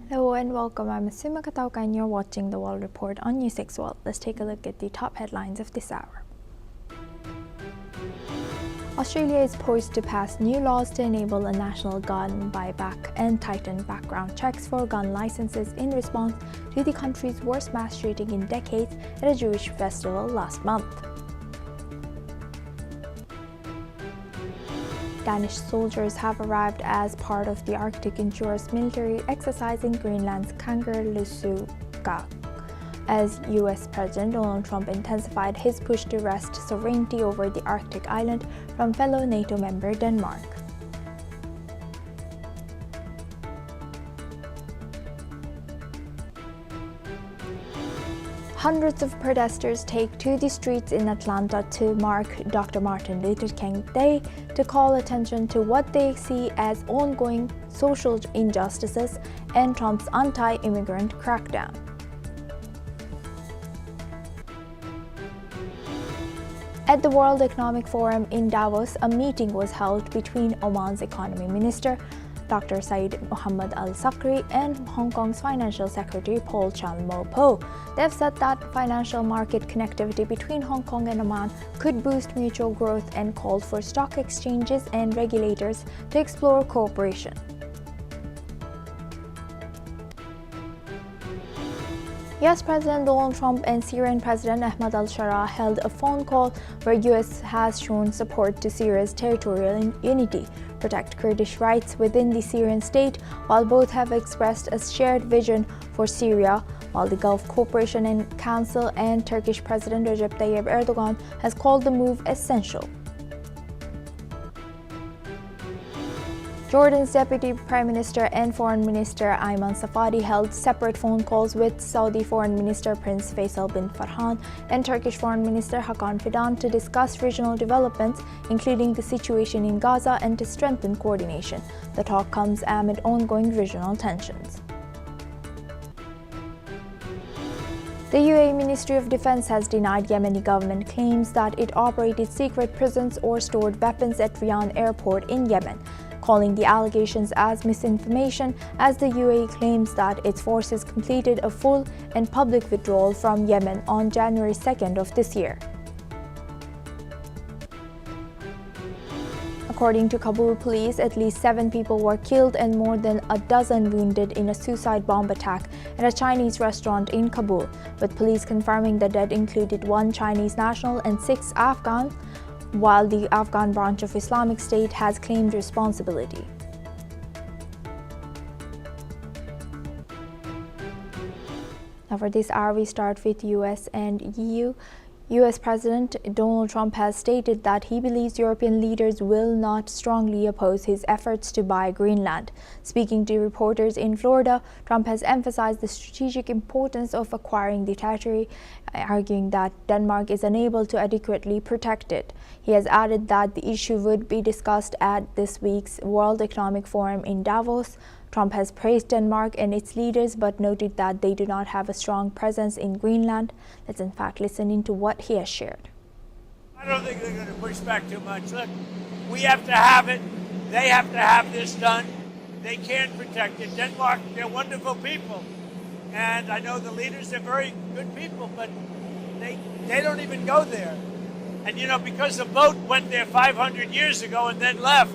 Hello and welcome. I'm Asuma Katauka and you're watching the World Report on NewsX World. Let's take a look at the top headlines of this hour. Australia is poised to pass new laws to enable a national gun buyback and tighten background checks for gun licenses in response to the country's worst mass shooting in decades at a Jewish festival last month. Danish soldiers have arrived as part of the Arctic Endurance military exercise in Greenland's Kangerlussuaq, as US President Donald Trump intensified his push to wrest sovereignty over the Arctic island from fellow NATO member Denmark. Hundreds of protesters take to the streets in Atlanta to mark Dr. Martin Luther King Day to call attention to what they see as ongoing social injustices and Trump's anti-immigrant crackdown. At the World Economic Forum in Davos, a meeting was held between Oman's economy minister, Dr. Said Mohammed Al-Sakri, and Hong Kong's Financial Secretary Paul Chan-mo-po. They have said that financial market connectivity between Hong Kong and Oman could boost mutual growth and called for stock exchanges and regulators to explore cooperation. US President Donald Trump and Syrian President Ahmad al-Shara held a phone call where US has shown support to Syria's territorial unity, protect Kurdish rights within the Syrian state, while both have expressed a shared vision for Syria, while the Gulf Cooperation and Council and Turkish President Recep Tayyip Erdogan has called the move essential. Jordan's Deputy Prime Minister and Foreign Minister Ayman Safadi held separate phone calls with Saudi Foreign Minister Prince Faisal bin Farhan and Turkish Foreign Minister Hakan Fidan to discuss regional developments, including the situation in Gaza, and to strengthen coordination. The talk comes amid ongoing regional tensions. The UAE Ministry of Defense has denied Yemeni government claims that it operated secret prisons or stored weapons at Riyadh airport in Yemen, calling the allegations as misinformation, as the UAE claims that its forces completed a full and public withdrawal from Yemen on January 2nd of this year. According to Kabul police, at least 7 people were killed and more than a dozen wounded in a suicide bomb attack at a Chinese restaurant in Kabul, with police confirming the dead included 1 Chinese national and 6 Afghan, while the Afghan branch of Islamic State has claimed responsibility. Now for this hour, we start with US and EU. US President Donald Trump has stated that he believes European leaders will not strongly oppose his efforts to buy Greenland. Speaking to reporters in Florida, Trump has emphasized the strategic importance of acquiring the territory, arguing that Denmark is unable to adequately protect it. He has added that the issue would be discussed at this week's World Economic Forum in Davos. Trump has praised Denmark and its leaders, but noted that they do not have a strong presence in Greenland. Let's in fact listen into what he has shared. I don't think they're going to push back too much. Look, we have to have it. They have to have this done. They can protect it. Denmark, they're wonderful people. And I know the leaders, they're very good people, but they don't even go there. And, you know, because the boat went there 500 years ago and then left,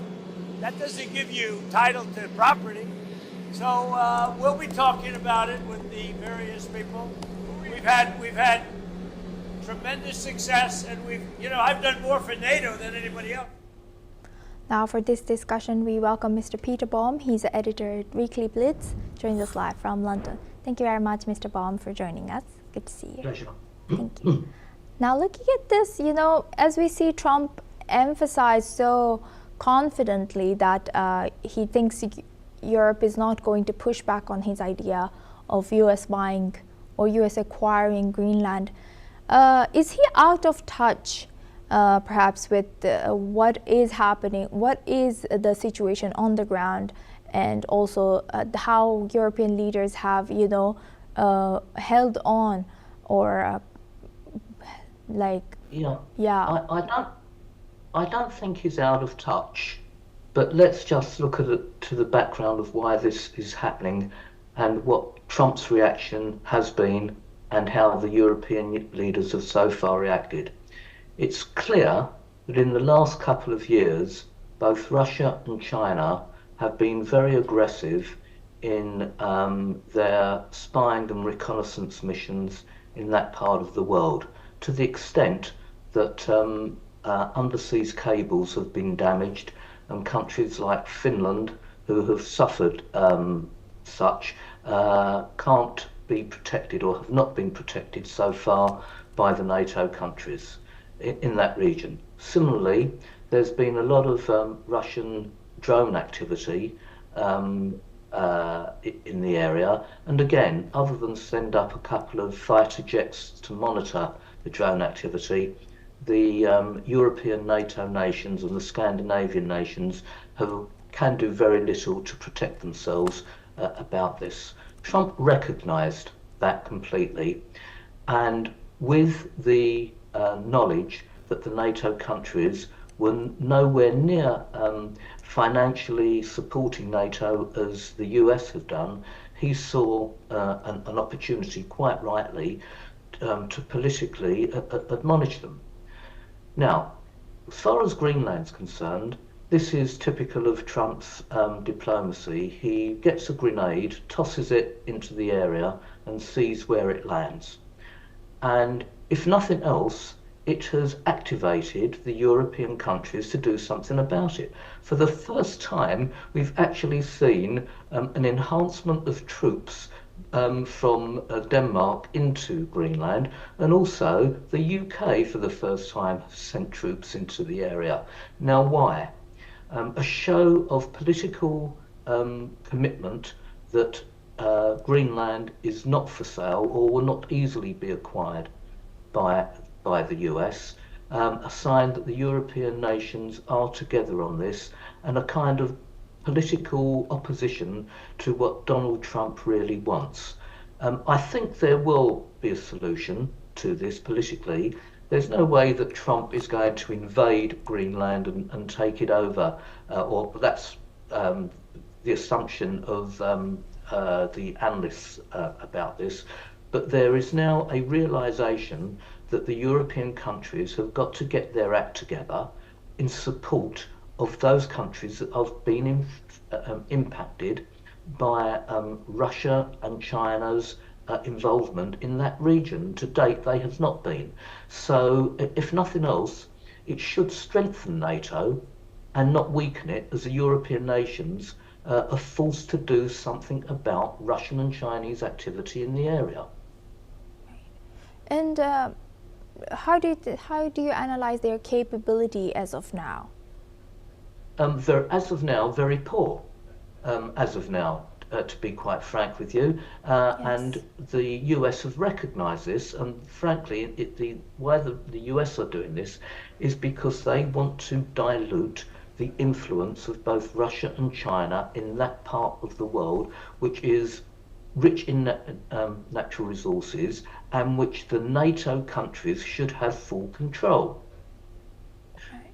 that doesn't give you title to property. So we'll be talking about it with the various people. We've had tremendous success, and I've done more for NATO than anybody else. Now for this discussion, we welcome Mr. Peter Baum. He's the editor at Weekly Blitz, joins us live from London. Thank you very much, Mr. Baum, for joining us. Good to see you. Pleasure. Thank you. Now looking at this, as we see Trump emphasize so confidently that he thinks Europe is not going to push back on his idea of US buying or US acquiring Greenland. Is he out of touch perhaps with what is happening, what is the situation on the ground, and also how European leaders have, held on or I don't think he's out of touch, but let's just look to the background of why this is happening and what Trump's reaction has been and how the European leaders have so far reacted. It's clear that in the last couple of years, both Russia and China have been very aggressive in their spying and reconnaissance missions in that part of the world, to the extent that undersea cables have been damaged, and countries like Finland, who have suffered such, can't be protected or have not been protected so far by the NATO countries in that region. Similarly, there's been a lot of Russian drone activity in the area, and again, other than send up a couple of fighter jets to monitor the drone activity, the European NATO nations and the Scandinavian nations can do very little to protect themselves about this. Trump recognised that completely, and with the knowledge that the NATO countries were nowhere near financially supporting NATO as the US have done, he saw an opportunity, quite rightly, to politically admonish them. Now, as far as Greenland's concerned, this is typical of Trump's diplomacy. He gets a grenade, tosses it into the area, and sees where it lands. And if nothing else, it has activated the European countries to do something about it. For the first time, we've actually seen an enhancement of troops from Denmark into Greenland, and also the UK for the first time has sent troops into the area. Now why? A show of political commitment that Greenland is not for sale or will not easily be acquired by the US, a sign that the European nations are together on this, and a kind of political opposition to what Donald Trump really wants. I think there will be a solution to this politically. There's no way that Trump is going to invade Greenland and take it over, or that's the assumption of the analysts about this. But there is now a realization that the European countries have got to get their act together in support of those countries that have been impacted by Russia and China's involvement in that region. To date, they have not been. So, if nothing else, it should strengthen NATO and not weaken it, as the European nations are forced to do something about Russian and Chinese activity in the area. And how do you analyze their capability as of now? As of now, very poor. As of now, to be quite frank with you, and the US have recognised this. And frankly, why the US are doing this is because they want to dilute the influence of both Russia and China in that part of the world, which is rich in natural resources and which the NATO countries should have full control.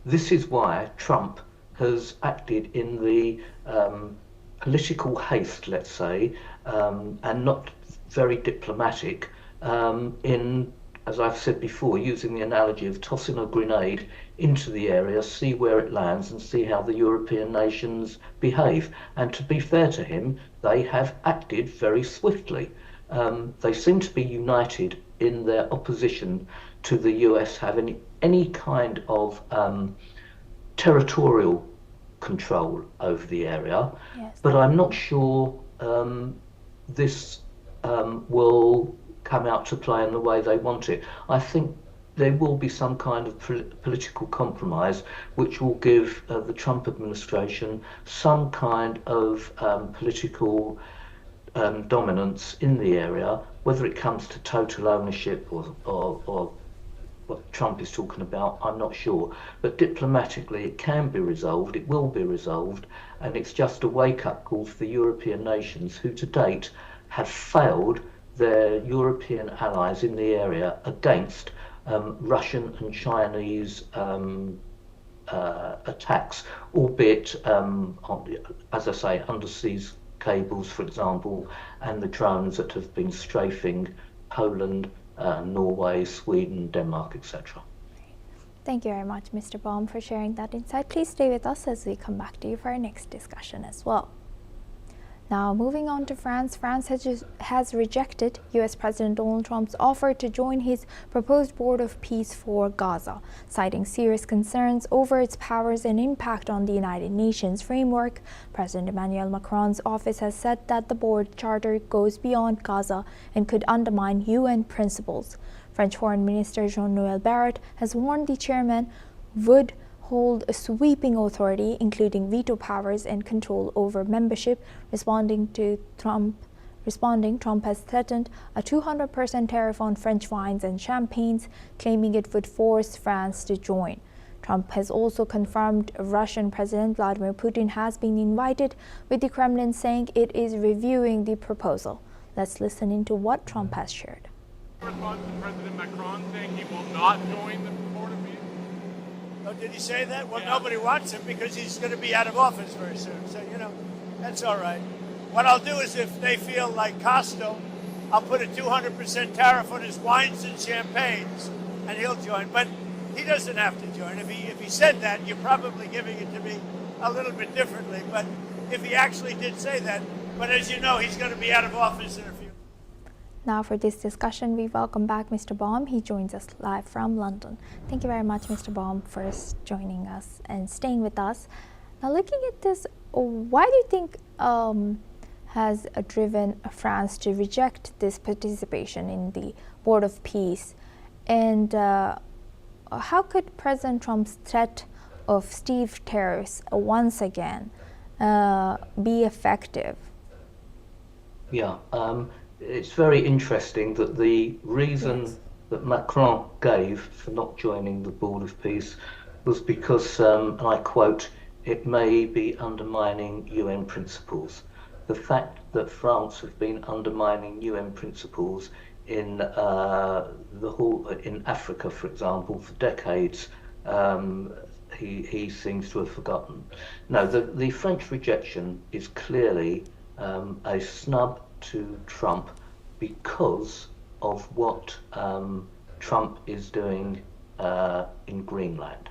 This is why Trump has acted in the political haste, let's say, and not very diplomatic in, as I've said before, using the analogy of tossing a grenade into the area, see where it lands and see how the European nations behave. And to be fair to him, they have acted very swiftly. They seem to be united in their opposition to the US having any kind of territorial control over the area, but I'm not sure this will come out to play in the way they want it. I think there will be some kind of political compromise which will give the Trump administration some kind of political dominance in the area, whether it comes to total ownership or what Trump is talking about, I'm not sure. But diplomatically, it can be resolved, it will be resolved, and it's just a wake-up call for the European nations who to date have failed their European allies in the area against Russian and Chinese attacks, albeit, as I say, undersea cables, for example, and the drones that have been strafing Poland, Norway, Sweden, Denmark, etc. Thank you very much, Mr. Baum, for sharing that insight. Please stay with us as we come back to you for our next discussion as well. Now, moving on to France. France has rejected US President Donald Trump's offer to join his proposed Board of Peace for Gaza, citing serious concerns over its powers and impact on the United Nations framework. President Emmanuel Macron's office has said that the board charter goes beyond Gaza and could undermine UN principles. French Foreign Minister Jean-Noël Barrot has warned the chairman would hold a sweeping authority, including veto powers and control over membership. Responding, Trump has threatened a 200% tariff on French wines and champagnes, claiming it would force France to join. Trump has also confirmed Russian President Vladimir Putin has been invited, with the Kremlin saying it is reviewing the proposal. Let's listen into what Trump has shared. Response to President Macron saying he will not join the Board of Peace? Oh, did he say that? Well, nobody wants him because he's going to be out of office very soon. So, that's all right. What I'll do is if they feel like Costo, I'll put a 200% tariff on his wines and champagnes, and he'll join. But he doesn't have to join. If he said that, you're probably giving it to me a little bit differently. But if he actually did say that, but as you know, he's going to be out of office in a few. Now for this discussion, we welcome back Mr. Baum. He joins us live from London. Thank you very much, Mr. Baum, for joining us and staying with us. Now, looking at this, why do you think has driven France to reject this participation in the Board of Peace? And how could President Trump's threat of stiff tariffs once again be effective? Yeah. It's very interesting that the reason that Macron gave for not joining the Board of Peace was because, and I quote, it may be undermining UN principles. The fact that France have been undermining UN principles in in Africa, for example, for decades, he seems to have forgotten. No, the French rejection is clearly a snub to Trump because of what Trump is doing in Greenland.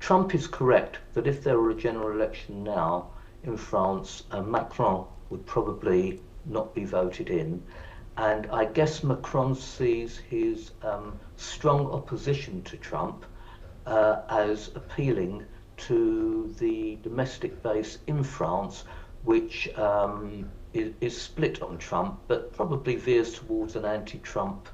Trump is correct that if there were a general election now in France, Macron would probably not be voted in. And I guess Macron sees his strong opposition to Trump as appealing to the domestic base in France, which is split on Trump, but probably veers towards an anti-Trump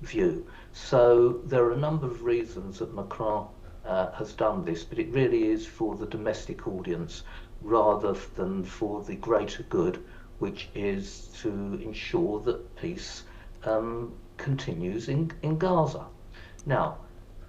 view. So there are a number of reasons that Macron has done this, but it really is for the domestic audience rather than for the greater good, which is to ensure that peace continues in Gaza. Now,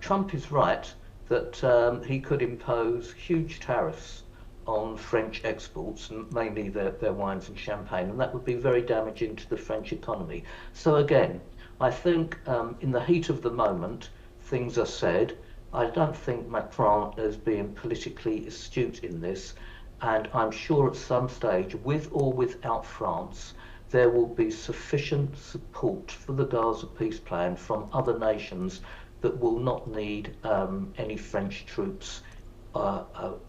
Trump is right that he could impose huge tariffs on French exports, mainly their wines and champagne, and that would be very damaging to the French economy. So again, I think in the heat of the moment, things are said. I don't think Macron is being politically astute in this, and I'm sure at some stage, with or without France, there will be sufficient support for the Gaza peace plan from other nations that will not need any French troops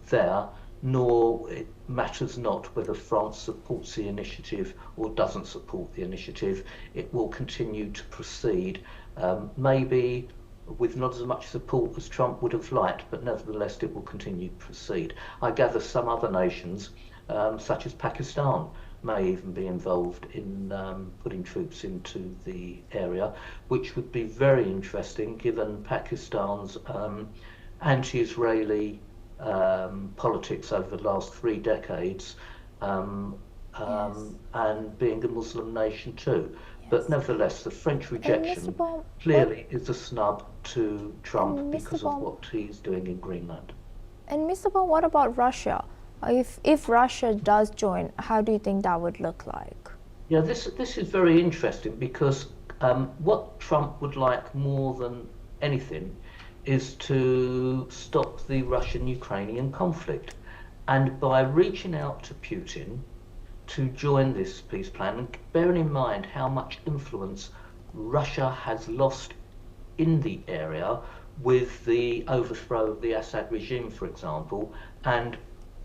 there, nor it matters not whether France supports the initiative or doesn't support the initiative. It will continue to proceed, maybe with not as much support as Trump would have liked, but nevertheless it will continue to proceed. I gather some other nations, such as Pakistan, may even be involved in putting troops into the area, which would be very interesting given Pakistan's anti-Israeli politics over the last 3 decades, and being a Muslim nation too. Yes. But nevertheless, the French rejection clearly is a snub to Trump because of what he's doing in Greenland. And Mr. Bond, what about Russia? If Russia does join, how do you think that would look like? Yeah, this is very interesting because what Trump would like more than anything is to stop the Russian-Ukrainian conflict. And by reaching out to Putin to join this peace plan, and bearing in mind how much influence Russia has lost in the area with the overthrow of the Assad regime, for example, and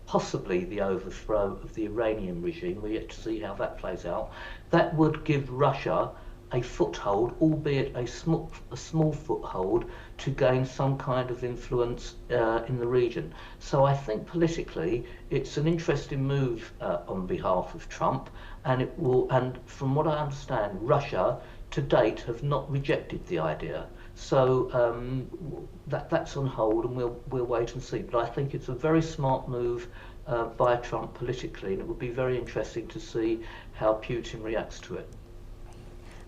possibly the overthrow of the Iranian regime, we're yet to see how that plays out, that would give Russia a foothold, albeit a small foothold, to gain some kind of influence in the region. So I think politically it's an interesting move on behalf of Trump, and it will. And from what I understand, Russia to date have not rejected the idea. So that's on hold, and we'll wait and see. But I think it's a very smart move by Trump politically, and it will be very interesting to see how Putin reacts to it.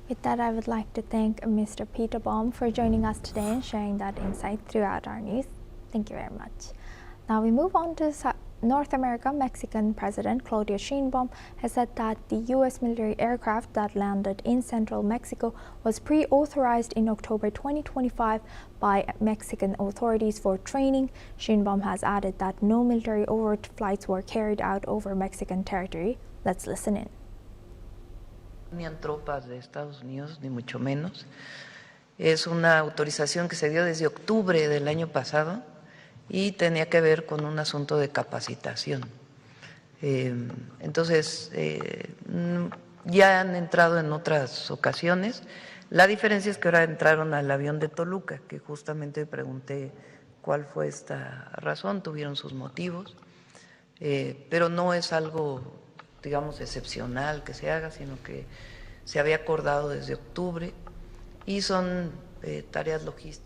With that, I would like to thank Mr. Peter Baum for joining us today and sharing that insight throughout our news. Thank you very much. Now we move on to North America. Mexican President Claudia Sheinbaum has said that the U.S. military aircraft that landed in central Mexico was pre-authorized in October 2025 by Mexican authorities for training. Sheinbaum has added that no military overt flights were carried out over Mexican territory. Let's listen in. Ni tropas de Estados Unidos, ni mucho menos. Es una autorización que se dio desde octubre del año pasado y tenía que ver con un asunto de capacitación. Entonces, ya han entrado en otras ocasiones. La diferencia es que ahora entraron al avión de Toluca, que justamente pregunté cuál fue esta razón, tuvieron sus motivos, pero no es algo, digamos, excepcional que se haga, sino que se había acordado desde octubre y son tareas logísticas.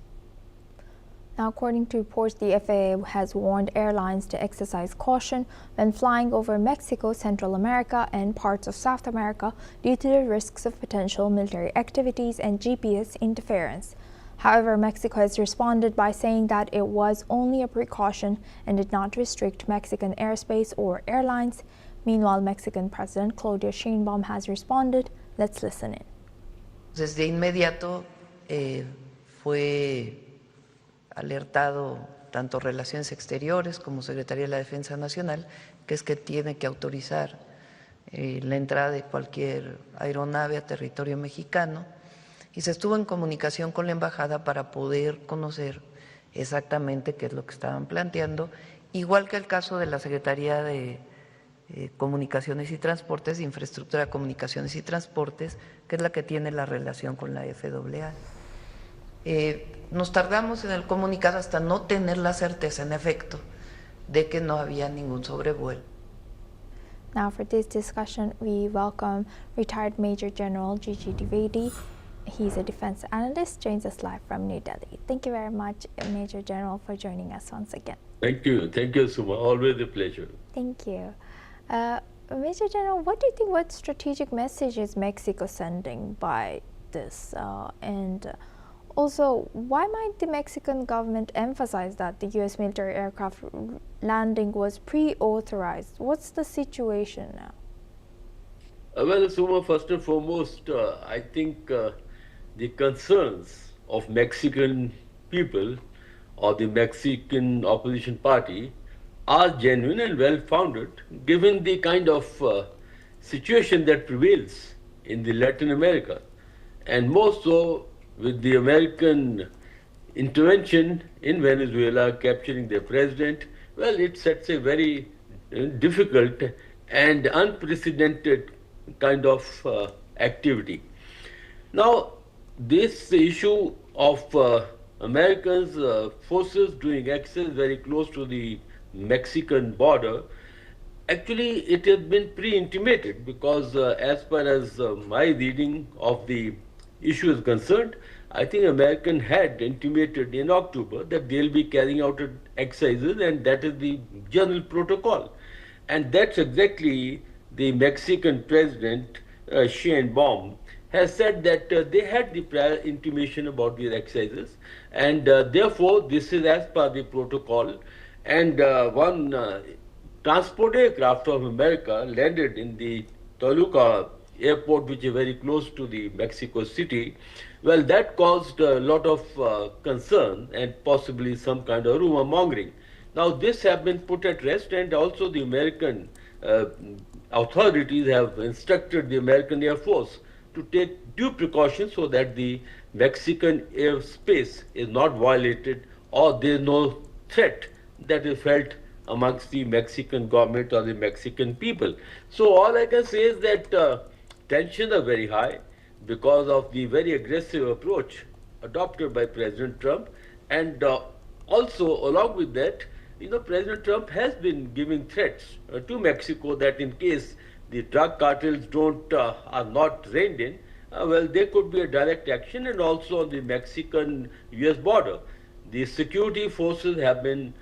Now, according to reports, the FAA has warned airlines to exercise caution when flying over Mexico, Central America, and parts of South America due to the risks of potential military activities and GPS interference. However, Mexico has responded by saying that it was only a precaution and did not restrict Mexican airspace or airlines. Meanwhile, Mexican President Claudia Sheinbaum has responded. Let's listen in. Desde inmediato fue alertado tanto Relaciones Exteriores como Secretaría de la Defensa Nacional, que es que tiene que autorizar la entrada de cualquier aeronave a territorio mexicano, y se estuvo en comunicación con la embajada para poder conocer exactamente qué es lo que estaban planteando, igual que el caso de la Secretaría de Comunicaciones y Transportes, de Infraestructura de Comunicaciones y Transportes, que es la que tiene la relación con la FAA. Nos tardamos en el comunicado hasta no tener la certeza, en efecto, de que no había ningún sobrevuelo. Now for this discussion, we welcome retired Major General Gigi Dwivedi. He's a defense analyst, joins us live from New Delhi. Thank you very much, Major General, for joining us once again. Thank you, Suma. Always a pleasure. Thank you. Major General, what do you think, what strategic message is Mexico sending by this? And also, why might the Mexican government emphasize that the US military aircraft landing was pre-authorized? What's the situation now? Well, Suma, first and foremost, I think the concerns of Mexican people or the Mexican opposition party are genuine and well-founded, given the kind of situation that prevails in the Latin America, and more so with the American intervention in Venezuela, capturing their president. Well, it sets a very difficult and unprecedented kind of activity. Now, this issue of America's forces doing access very close to the Mexican border, actually it has been pre-intimated, because as far as my reading of the issue is concerned, I think American had intimated in October that they'll be carrying out exercises, and that is the general protocol. And that's exactly the Mexican president, Sheinbaum, has said that they had the prior intimation about these exercises, and therefore this is as per the protocol. And one transport aircraft of America landed in the Toluca airport, which is very close to the Mexico City. Well, that caused a lot of concern and possibly some kind of rumor mongering. Now, this has been put at rest, and also the American authorities have instructed the American Air Force to take due precautions so that the Mexican airspace is not violated, or there is no threat that is felt amongst the Mexican government or the Mexican people. So all I can say is that tensions are very high because of the very aggressive approach adopted by President Trump, and also along with that, President Trump has been giving threats to Mexico that in case the drug cartels are not reined in, well, there could be a direct action. And also on the Mexican-US border, the security forces have been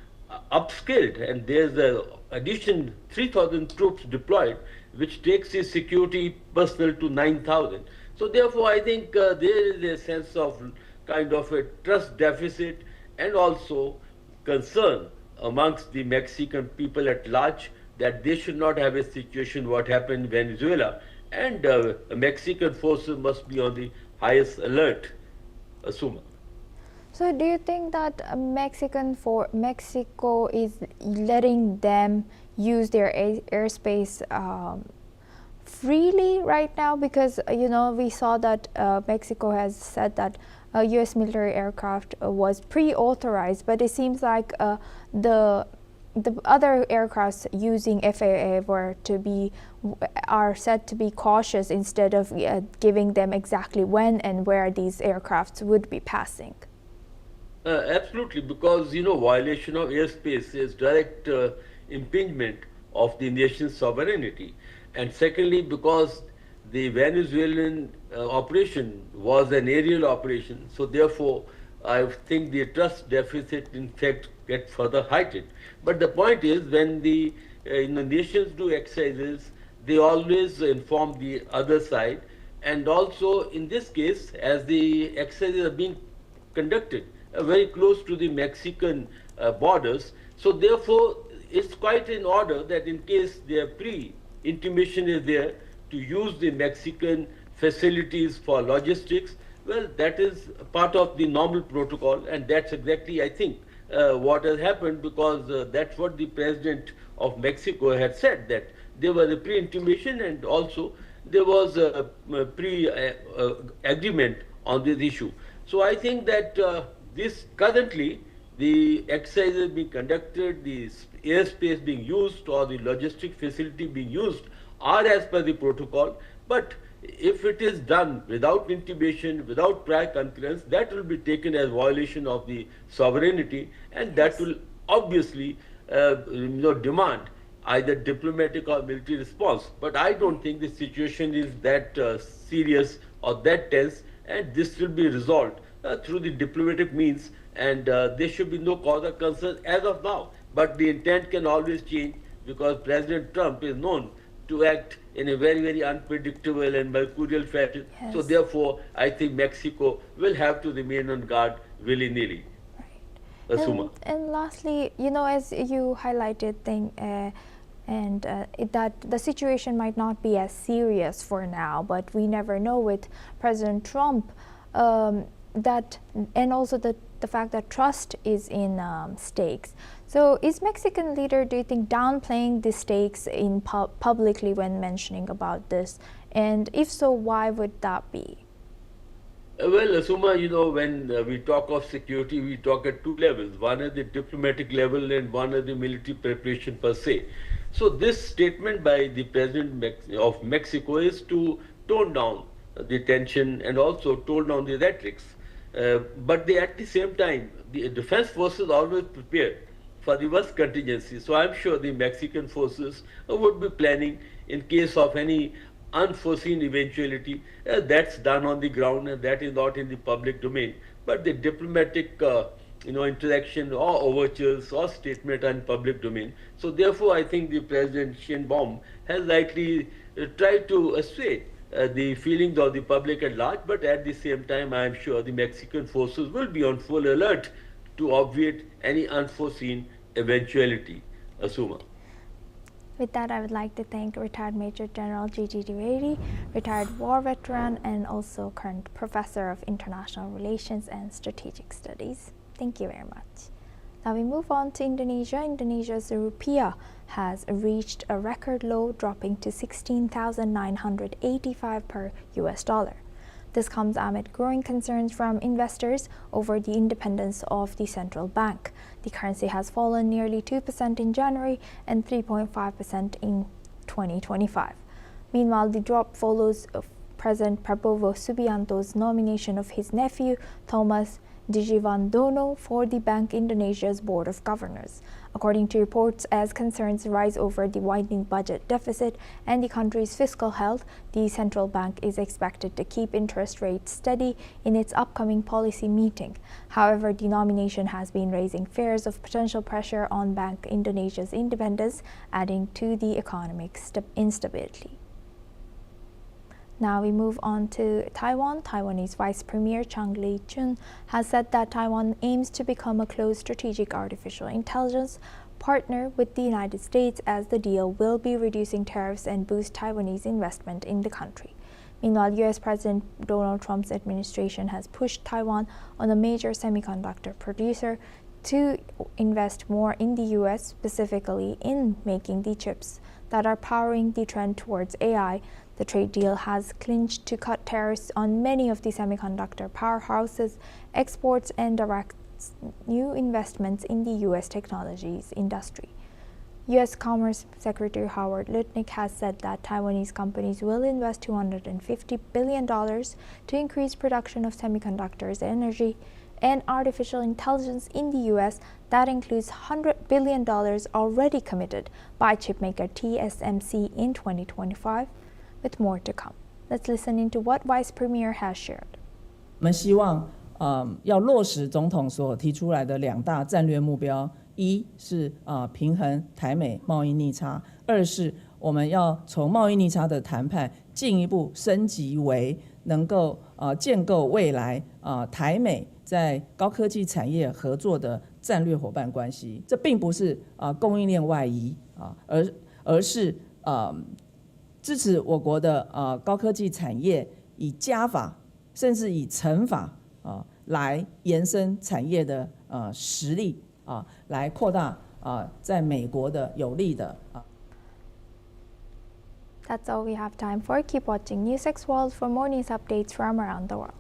upskilled, and there's an addition 3,000 troops deployed, which takes the security personnel to 9,000. So therefore, I think there is a sense of kind of a trust deficit and also concern amongst the Mexican people at large that they should not have a situation what happened in Venezuela, and Mexican forces must be on the highest alert. Suma. So do you think that Mexico is letting them use their airspace freely right now? Because we saw that Mexico has said that US military aircraft was pre-authorized, but it seems like the other aircrafts using FAA are said to be cautious instead of giving them exactly when and where these aircrafts would be passing. Absolutely, because violation of airspace is direct impingement of the nation's sovereignty, and secondly, because the Venezuelan operation was an aerial operation, so therefore I think the trust deficit in fact gets further heightened. But the point is, when the nations do exercises, they always inform the other side, and also in this case, as the exercises are being conducted very close to the Mexican borders, so therefore it's quite in order that in case their pre-intimation is there to use the Mexican facilities for logistics, well, that is part of the normal protocol, and that's exactly, I think, what has happened, because that's what the President of Mexico had said, that there was a pre-intimation and also there was a pre-agreement on this issue. So I think that this currently, the exercises being conducted, the airspace being used or the logistic facility being used are as per the protocol, but if it is done without intimation, without prior concurrence, that will be taken as violation of the sovereignty, and that will obviously demand either diplomatic or military response. But I don't think the situation is that serious or that tense, and this will be resolved through the diplomatic means, and there should be no cause of concern as of now. But the intent can always change because President Trump is known to act in a very, very unpredictable and mercurial fashion. Yes. So therefore, I think Mexico will have to remain on guard willy-nilly. Asuma. And lastly, as you highlighted, that the situation might not be as serious for now, but we never know with President Trump, and also the fact that trust is in stakes. So is Mexican leader, do you think, downplaying the stakes in publicly when mentioning about this? And if so, why would that be? Well, Asuma, when we talk of security, we talk at two levels. One is the diplomatic level and one is the military preparation per se. So this statement by the President of Mexico is to tone down the tension and also tone down the rhetorics. But at the same time, the defense forces always prepare for the worst contingency. So I'm sure the Mexican forces would be planning in case of any unforeseen eventuality. That's done on the ground and that is not in the public domain. But the diplomatic interaction or overtures or statement are in public domain. So therefore, I think the President Sheinbaum has likely tried to assuage the feelings of the public at large, but at the same time, I am sure the Mexican forces will be on full alert to obviate any unforeseen eventuality. Asuma. With that, I would like to thank retired Major General G.G. Dwivedi, retired war veteran and also current Professor of International Relations and Strategic Studies. Thank you very much. Now we move on to Indonesia. Indonesia's rupiah has reached a record low, dropping to 16,985 per US dollar. This comes amid growing concerns from investors over the independence of the central bank. The currency has fallen nearly 2% in January and 3.5% in 2025. Meanwhile, the drop follows President Prabowo Subianto's nomination of his nephew, Thomas Dijiwandono, for the Bank Indonesia's Board of Governors. According to reports, as concerns rise over the widening budget deficit and the country's fiscal health, the central bank is expected to keep interest rates steady in its upcoming policy meeting. However, the nomination has been raising fears of potential pressure on Bank Indonesia's independence, adding to the economic instability. Now we move on to Taiwan. Taiwanese Vice Premier Chang Li-chun has said that Taiwan aims to become a close strategic artificial intelligence partner with the United States, as the deal will be reducing tariffs and boost Taiwanese investment in the country. Meanwhile, U.S. President Donald Trump's administration has pushed Taiwan, on a major semiconductor producer, to invest more in the U.S., specifically in making the chips that are powering the trend towards AI. The trade deal has clinched to cut tariffs on many of the semiconductor powerhouses, exports, and directs new investments in the U.S. technologies industry. U.S. Commerce Secretary Howard Lutnick has said that Taiwanese companies will invest $250 billion to increase production of semiconductors, energy, and artificial intelligence in the U.S. That includes $100 billion already committed by chipmaker TSMC in 2025, with more to come. Let's listen into what Vice Premier has shared. 我们希望要落实总统所提出来的两大战略目标，一是平衡台美贸易逆差，二是我们要从贸易逆差的谈判进一步升级为能够建构未来台美在高科技产业合作的战略伙伴关系。这并不是供应链外移而是支持我国的高科技产业以加法甚至以乘法来延伸产业的实力来扩大在美国的有利的。That's all we have time for. Keep watching NewsX World for more news updates from around the world.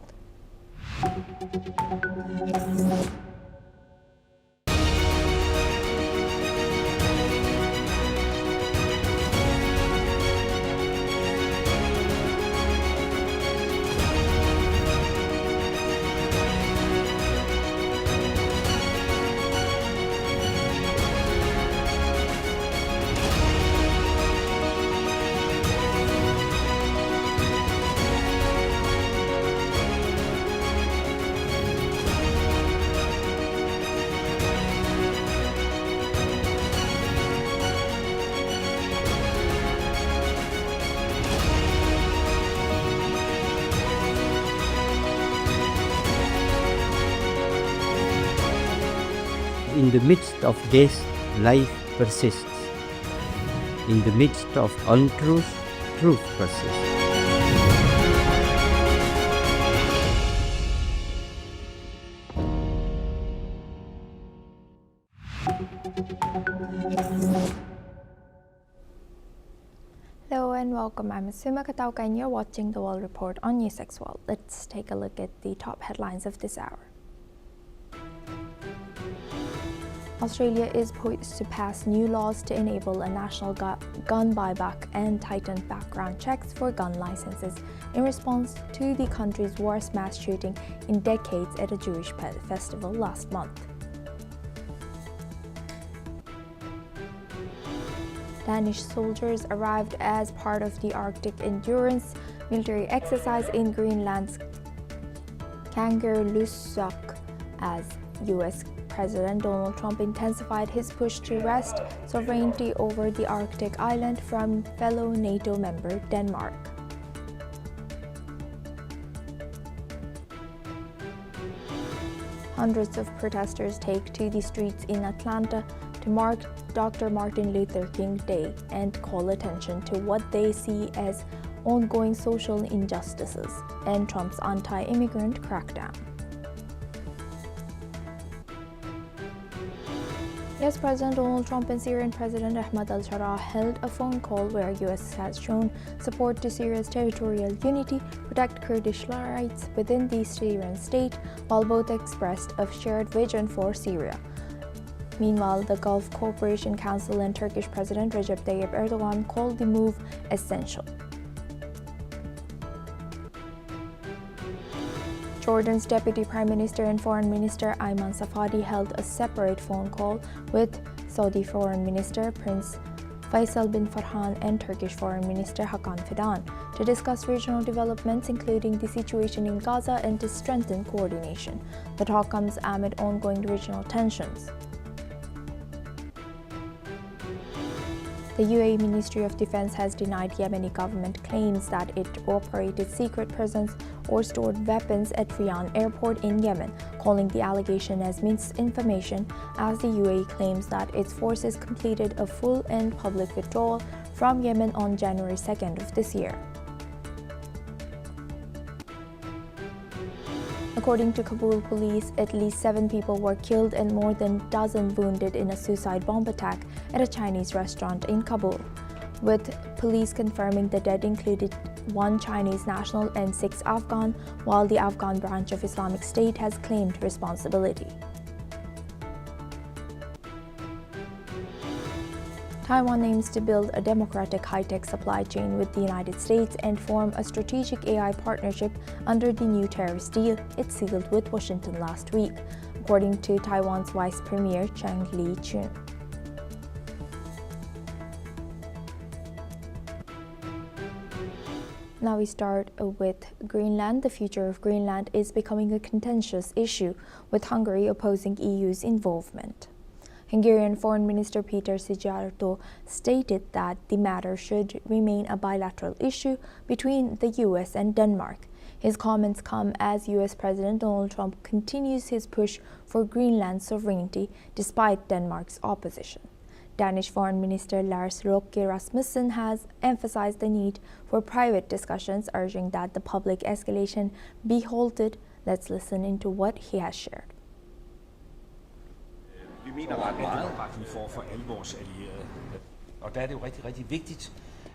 In the midst of this, life persists. In the midst of untruth, truth persists. Hello and welcome. I'm Asuma Katauka and you're watching the World Report on NewsX World. Let's take a look at the top headlines of this hour. Australia is poised to pass new laws to enable a national gun buyback and tighten background checks for gun licenses in response to the country's worst mass shooting in decades at a Jewish festival last month. Danish soldiers arrived as part of the Arctic Endurance military exercise in Greenland's Kangerlussuaq as U.S. President Donald Trump intensified his push to wrest sovereignty over the Arctic island from fellow NATO member Denmark. Hundreds of protesters take to the streets in Atlanta to mark Dr. Martin Luther King Day and call attention to what they see as ongoing social injustices and Trump's anti-immigrant crackdown. US President Donald Trump and Syrian President Ahmed al-Sharaa held a phone call where US has shown support to Syria's territorial unity, protect Kurdish rights within the Syrian state, while both expressed a shared vision for Syria. Meanwhile, the Gulf Cooperation Council and Turkish President Recep Tayyip Erdogan called the move essential. Jordan's Deputy Prime Minister and Foreign Minister Ayman Safadi held a separate phone call with Saudi Foreign Minister Prince Faisal bin Farhan and Turkish Foreign Minister Hakan Fidan to discuss regional developments including the situation in Gaza and to strengthen coordination. The talk comes amid ongoing regional tensions. The UAE Ministry of Defense has denied Yemeni government claims that it operated secret prisons or stored weapons at Riyadh airport in Yemen, calling the allegation as misinformation as the UAE claims that its forces completed a full and public withdrawal from Yemen on January 2nd of this year. According to Kabul police, at least 7 people were killed and more than a dozen wounded in a suicide bomb attack at a Chinese restaurant in Kabul, with police confirming the dead included 1 Chinese national and 6 Afghan, while the Afghan branch of Islamic State has claimed responsibility. Taiwan aims to build a democratic high-tech supply chain with the United States and form a strategic AI partnership under the new terrorist deal it sealed with Washington last week, according to Taiwan's Vice Premier Chang Li-chun. Now we start with Greenland. The future of Greenland is becoming a contentious issue, with Hungary opposing EU's involvement. Hungarian Foreign Minister Peter Szijjártó stated that the matter should remain a bilateral issue between the US and Denmark. His comments come as US President Donald Trump continues his push for Greenland sovereignty despite Denmark's opposition. Danish Foreign Minister Lars Løkke Rasmussen has emphasized the need for private discussions, urging that the public escalation be halted. Let's listen into what he has shared. Vi mener ret meget, at vi får for alle vores allierede. Og der er det jo rigtig, rigtig vigtigt,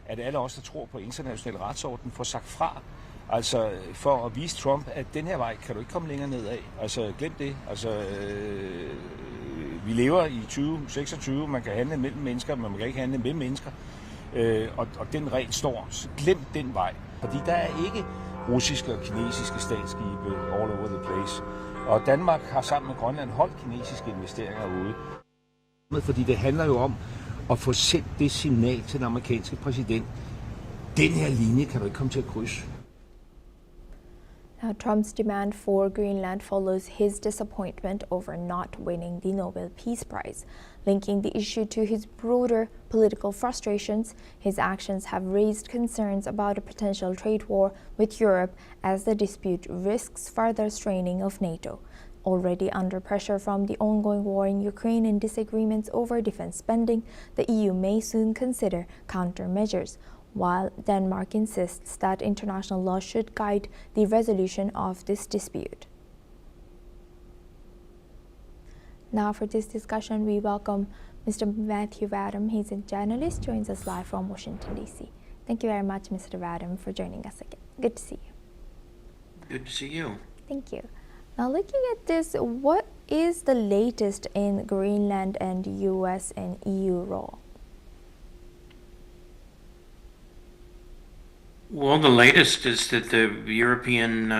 at alle os, der tror på international retsorden, får sagt fra. Altså for at vise Trump, at den her vej kan du ikke komme længere nedad. Altså glem det. Altså vi lever i 2026, man kan handle mellem mennesker, men man kan ikke handle med mennesker. Og den regel står, så glem den vej. Fordi der er ikke russiske og kinesiske statsskibe all over the place. Og Danmark har sammen med Grønland holdt kinesiske investeringer ude. Fordi det handler jo om at få sendt det signal til den amerikanske præsident. Den her linje kan du ikke komme til at krydse. Now, Trump's demand for Greenland follows his disappointment over not winning the Nobel Peace Prize. Linking the issue to his broader political frustrations, his actions have raised concerns about a potential trade war with Europe as the dispute risks further straining of NATO. Already under pressure from the ongoing war in Ukraine and disagreements over defense spending, the EU may soon consider countermeasures, while Denmark insists that international law should guide the resolution of this dispute. Now for this discussion, we welcome Mr. Matthew Vadam. He's a journalist, joins us live from Washington, D.C. Thank you very much, Mr. Vadam, for joining us again. Good to see you. Good to see you. Thank you. Now, looking at this, what is the latest in Greenland and US and EU role? Well, the latest is that the European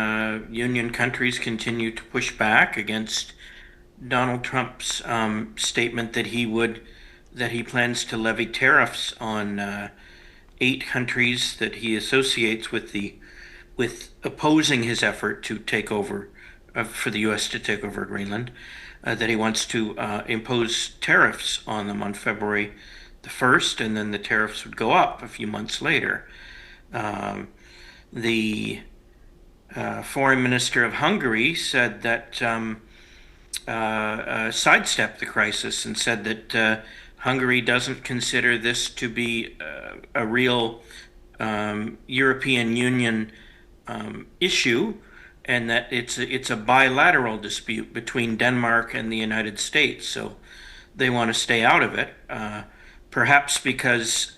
Union countries continue to push back against Donald Trump's statement that he plans to levy tariffs on 8 countries that he associates with opposing his effort to take over. For the U.S. to take over Greenland, that he wants to impose tariffs on them on February the 1st, and then the tariffs would go up a few months later. The foreign minister of Hungary said that sidestepped the crisis and said that Hungary doesn't consider this to be a real European Union issue, and that it's a bilateral dispute between Denmark and the United States, so they want to stay out of it, perhaps because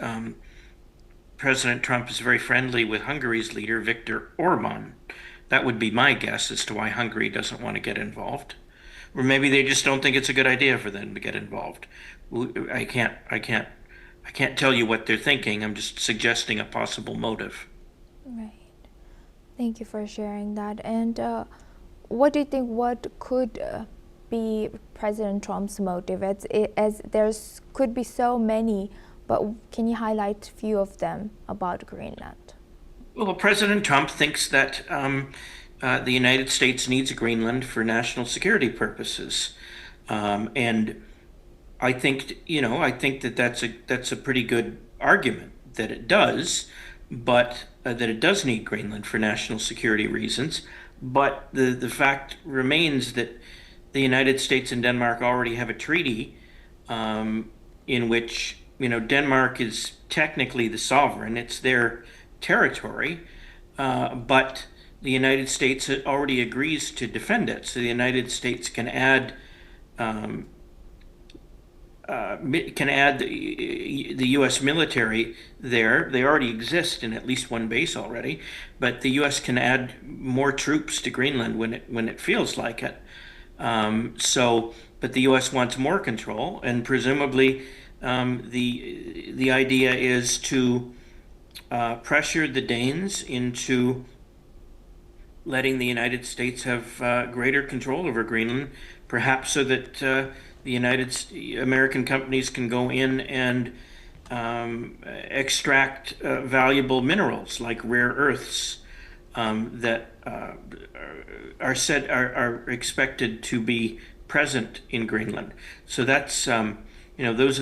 President Trump is very friendly with Hungary's leader, Viktor Orban. That would be my guess as to why Hungary doesn't want to get involved. Or maybe they just don't think it's a good idea for them to get involved. I can't tell you what they're thinking. I'm just suggesting a possible motive. Right. Thank you for sharing that. And what do you think, what could be President Trump's motive? As there's could be so many, but can you highlight a few of them about Greenland? Well, President Trump thinks that the United States needs Greenland for national security purposes, and I think that that's a pretty good argument that it does, but that it does need Greenland for national security reasons. But the fact remains that the United States and Denmark already have a treaty in which Denmark is technically the sovereign; it's their territory, but the United States already agrees to defend it. So the United States can add the U.S. military there. They already exist in at least one base already, but the U.S. can add more troops to Greenland when it feels like it. But the U.S. wants more control, and presumably the idea is to pressure the Danes into letting the United States have greater control over Greenland, perhaps so that the American companies can go in and extract valuable minerals like rare earths that are expected to be present in Greenland. So that's those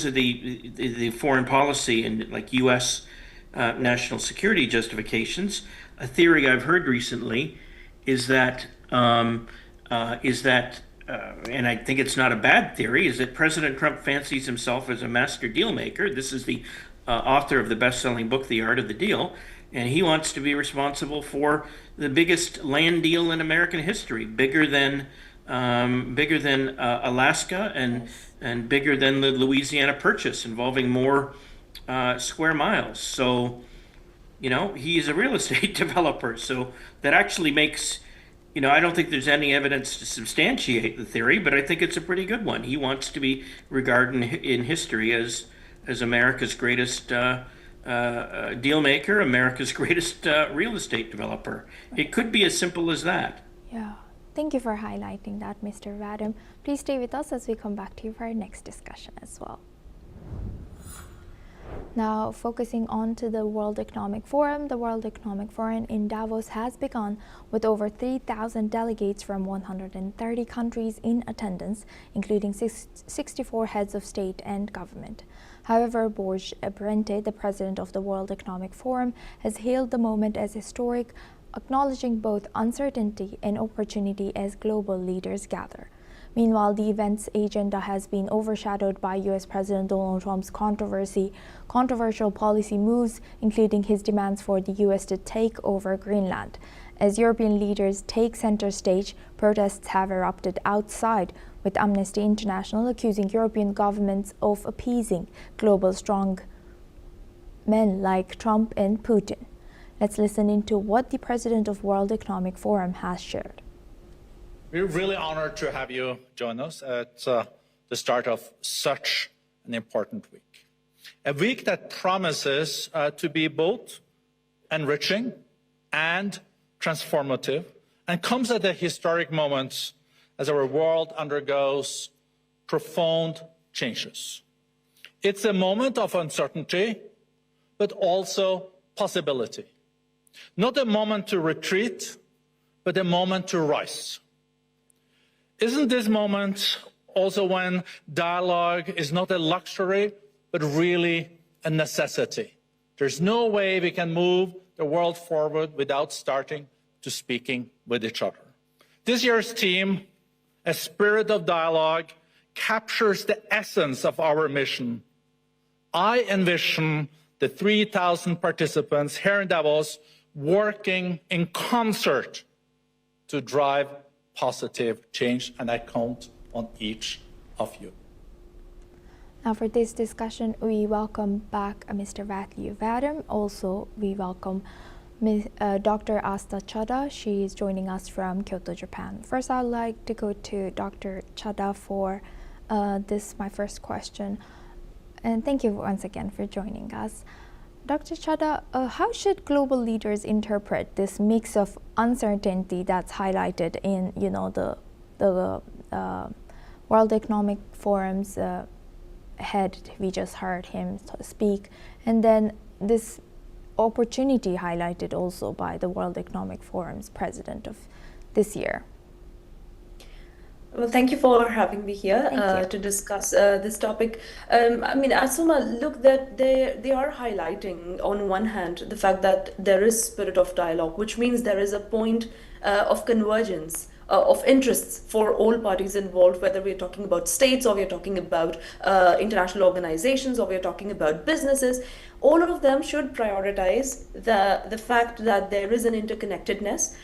are the foreign policy and like U.S. National security justifications. A theory I've heard recently is that and I think it's not a bad theory, is that President Trump fancies himself as a master deal maker. This is the author of the best-selling book, The Art of the Deal, and he wants to be responsible for the biggest land deal in American history, bigger than Alaska and bigger than the Louisiana Purchase, involving more square miles. So, he's a real estate developer. So that actually makes, I don't think there's any evidence to substantiate the theory, but I think it's a pretty good one. He wants to be regarded in history as America's greatest deal maker, America's greatest real estate developer. It could be as simple as that. Yeah. Thank you for highlighting that, Mr. Vadam. Please stay with us as we come back to you for our next discussion as well. Now, focusing on to the World Economic Forum. The World Economic Forum in Davos has begun with over 3,000 delegates from 130 countries in attendance, including 64 heads of state and government. However, Borge Brente, the president of the World Economic Forum, has hailed the moment as historic, acknowledging both uncertainty and opportunity as global leaders gather. Meanwhile, the event's agenda has been overshadowed by U.S. President Donald Trump's controversial policy moves, including his demands for the U.S. to take over Greenland. As European leaders take center stage, protests have erupted outside, with Amnesty International accusing European governments of appeasing global strong men like Trump and Putin. Let's listen into what the president of World Economic Forum has shared. We're really honored to have you join us at the start of such an important week. A week that promises to be both enriching and transformative, and comes at a historic moment as our world undergoes profound changes. It's a moment of uncertainty, but also possibility. Not a moment to retreat, but a moment to rise. Isn't this moment also when dialogue is not a luxury, but really a necessity? There's no way we can move the world forward without starting to speaking with each other. This year's theme, A Spirit of Dialogue, captures the essence of our mission. I envision the 3,000 participants here in Davos working in concert to drive positive change, and I count on each of you. Now for this discussion, we welcome back Mr. Matthew Vadum. Also, we welcome Dr. Asta Chada. She is joining us from Kyoto, Japan. First, I'd like to go to Dr. Chada for my first question. And thank you once again for joining us. Dr. Chada, how should global leaders interpret this mix of uncertainty that's highlighted in, the World Economic Forum's head? We just heard him speak, and then this opportunity highlighted also by the World Economic Forum's president of this year. Well, thank you for having me here to discuss this topic. Asuma, look, that they are highlighting on one hand the fact that there is spirit of dialogue, which means there is a point of convergence of interests for all parties involved, whether we're talking about states or we're talking about international organizations or we're talking about businesses. All of them should prioritize the fact that there is an interconnectedness.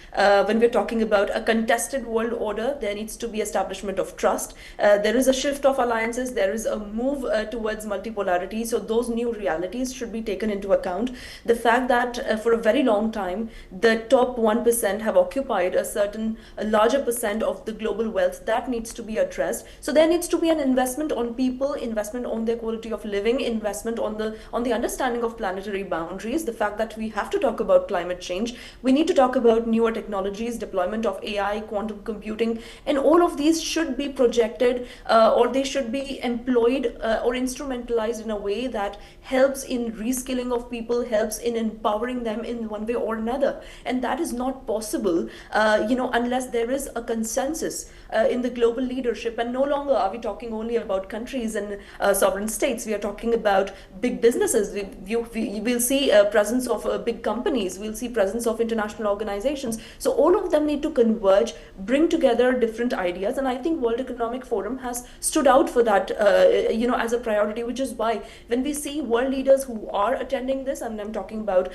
When we're talking about a contested world order, there needs to be establishment of trust. There is a shift of alliances. There is a move towards multipolarity. So those new realities should be taken into account. The fact that for a very long time, the top 1% have occupied a larger percent of the global wealth, that needs to be addressed. So there needs to be an investment on people, investment on their quality of living, investment on the understanding of planetary boundaries, the fact that we have to talk about climate change, we need to talk about newer technologies, deployment of AI, quantum computing, and all of these should be projected or they should be employed or instrumentalized in a way that helps in reskilling of people, helps in empowering them in one way or another. And that is not possible, unless there is a consensus in the global leadership. And no longer are we talking only about countries and sovereign states. We are talking about big businesses. We will see a presence of big companies. We'll see presence of international organizations. So all of them need to converge, bring together different ideas. And I think World Economic Forum has stood out for that, as a priority, which is why when we see world leaders who are attending this, and I'm talking about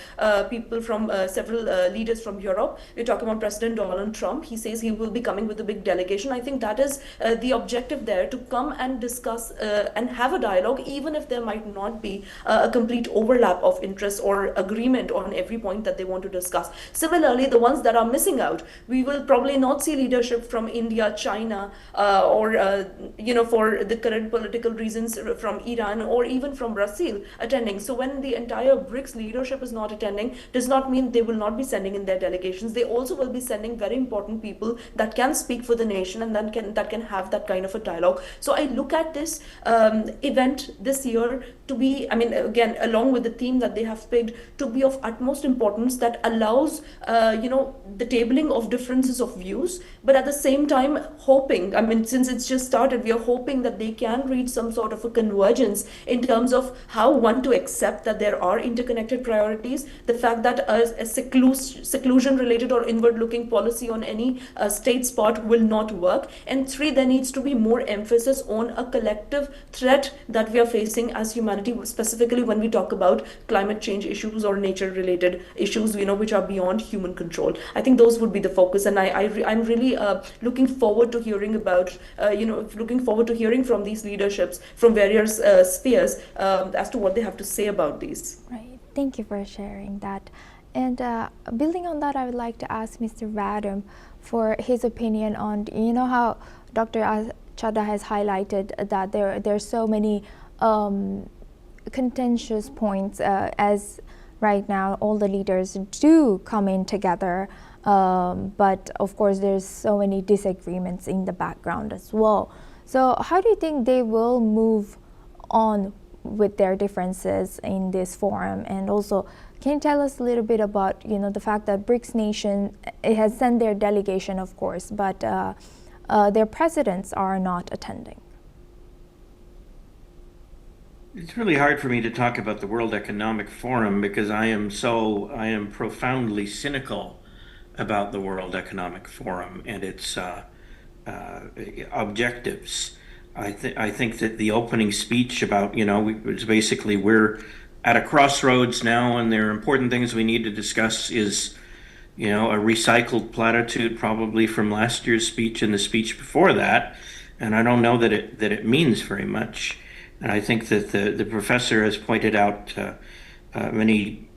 people from several leaders from Europe, we're talking about President Donald Trump. He says he will be coming with a big delegation. I think that is the objective there, to come and discuss and have a dialogue, even if there might not be a complete overlap of interest or agreement on every point that they want to discuss. Similarly, the ones that are missing out, we will probably not see leadership from India, China, or for the current political reasons from Iran or even from Brazil attending. So when the entire BRICS leadership is not attending, does not mean they will not be sending in their delegations. They also will be sending very important people that can speak for the nation and that can have that kind of a dialogue. So I look at this event this year to be, I mean, again, along with the theme that they have picked, to be of utmost importance, that allows, the tabling of differences of views, but at the same time hoping, I mean, since it's just started, we are hoping that they can reach some sort of a convergence in terms of how one to accept that there are interconnected priorities, the fact that a seclusion-related or inward-looking policy on any state's part will not work, and three, there needs to be more emphasis on a collective threat that we are facing as humanity, specifically when we talk about climate change issues or nature-related issues, which are beyond human control. I think those would be the focus, and I'm really looking forward to hearing about, looking forward to hearing from these leaderships from various spheres as to what they have to say about these. Right. Thank you for sharing that. And building on that, I would like to ask Mr. Vadim for his opinion on, how Dr. Chadha has highlighted that there are so many contentious points as right now all the leaders do come in together, but of course there's so many disagreements in the background as well. So how do you think they will move on with their differences in this forum? And also, can you tell us a little bit about the fact that BRICS nation, it has sent their delegation, of course, but their presidents are not attending? It's really hard for me to talk about the World Economic Forum because I am profoundly cynical about the World Economic Forum and its objectives. I think that the opening speech about, it's basically we're at a crossroads now and there are important things we need to discuss is, a recycled platitude probably from last year's speech and the speech before that. And I don't know that it means very much. And I think that the professor has pointed out many,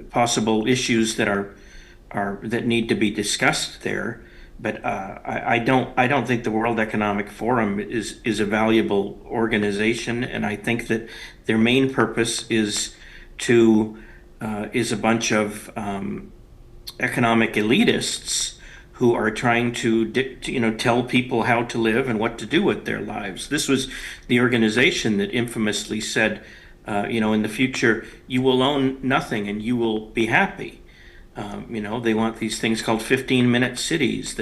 possible issues that need to be discussed there. But I don't think the World Economic Forum is a valuable organization, and I think that their main purpose is a bunch of economic elitists who are trying to tell people how to live and what to do with their lives. This was the organization that infamously said, in the future, you will own nothing and you will be happy. They want these things called 15-minute cities.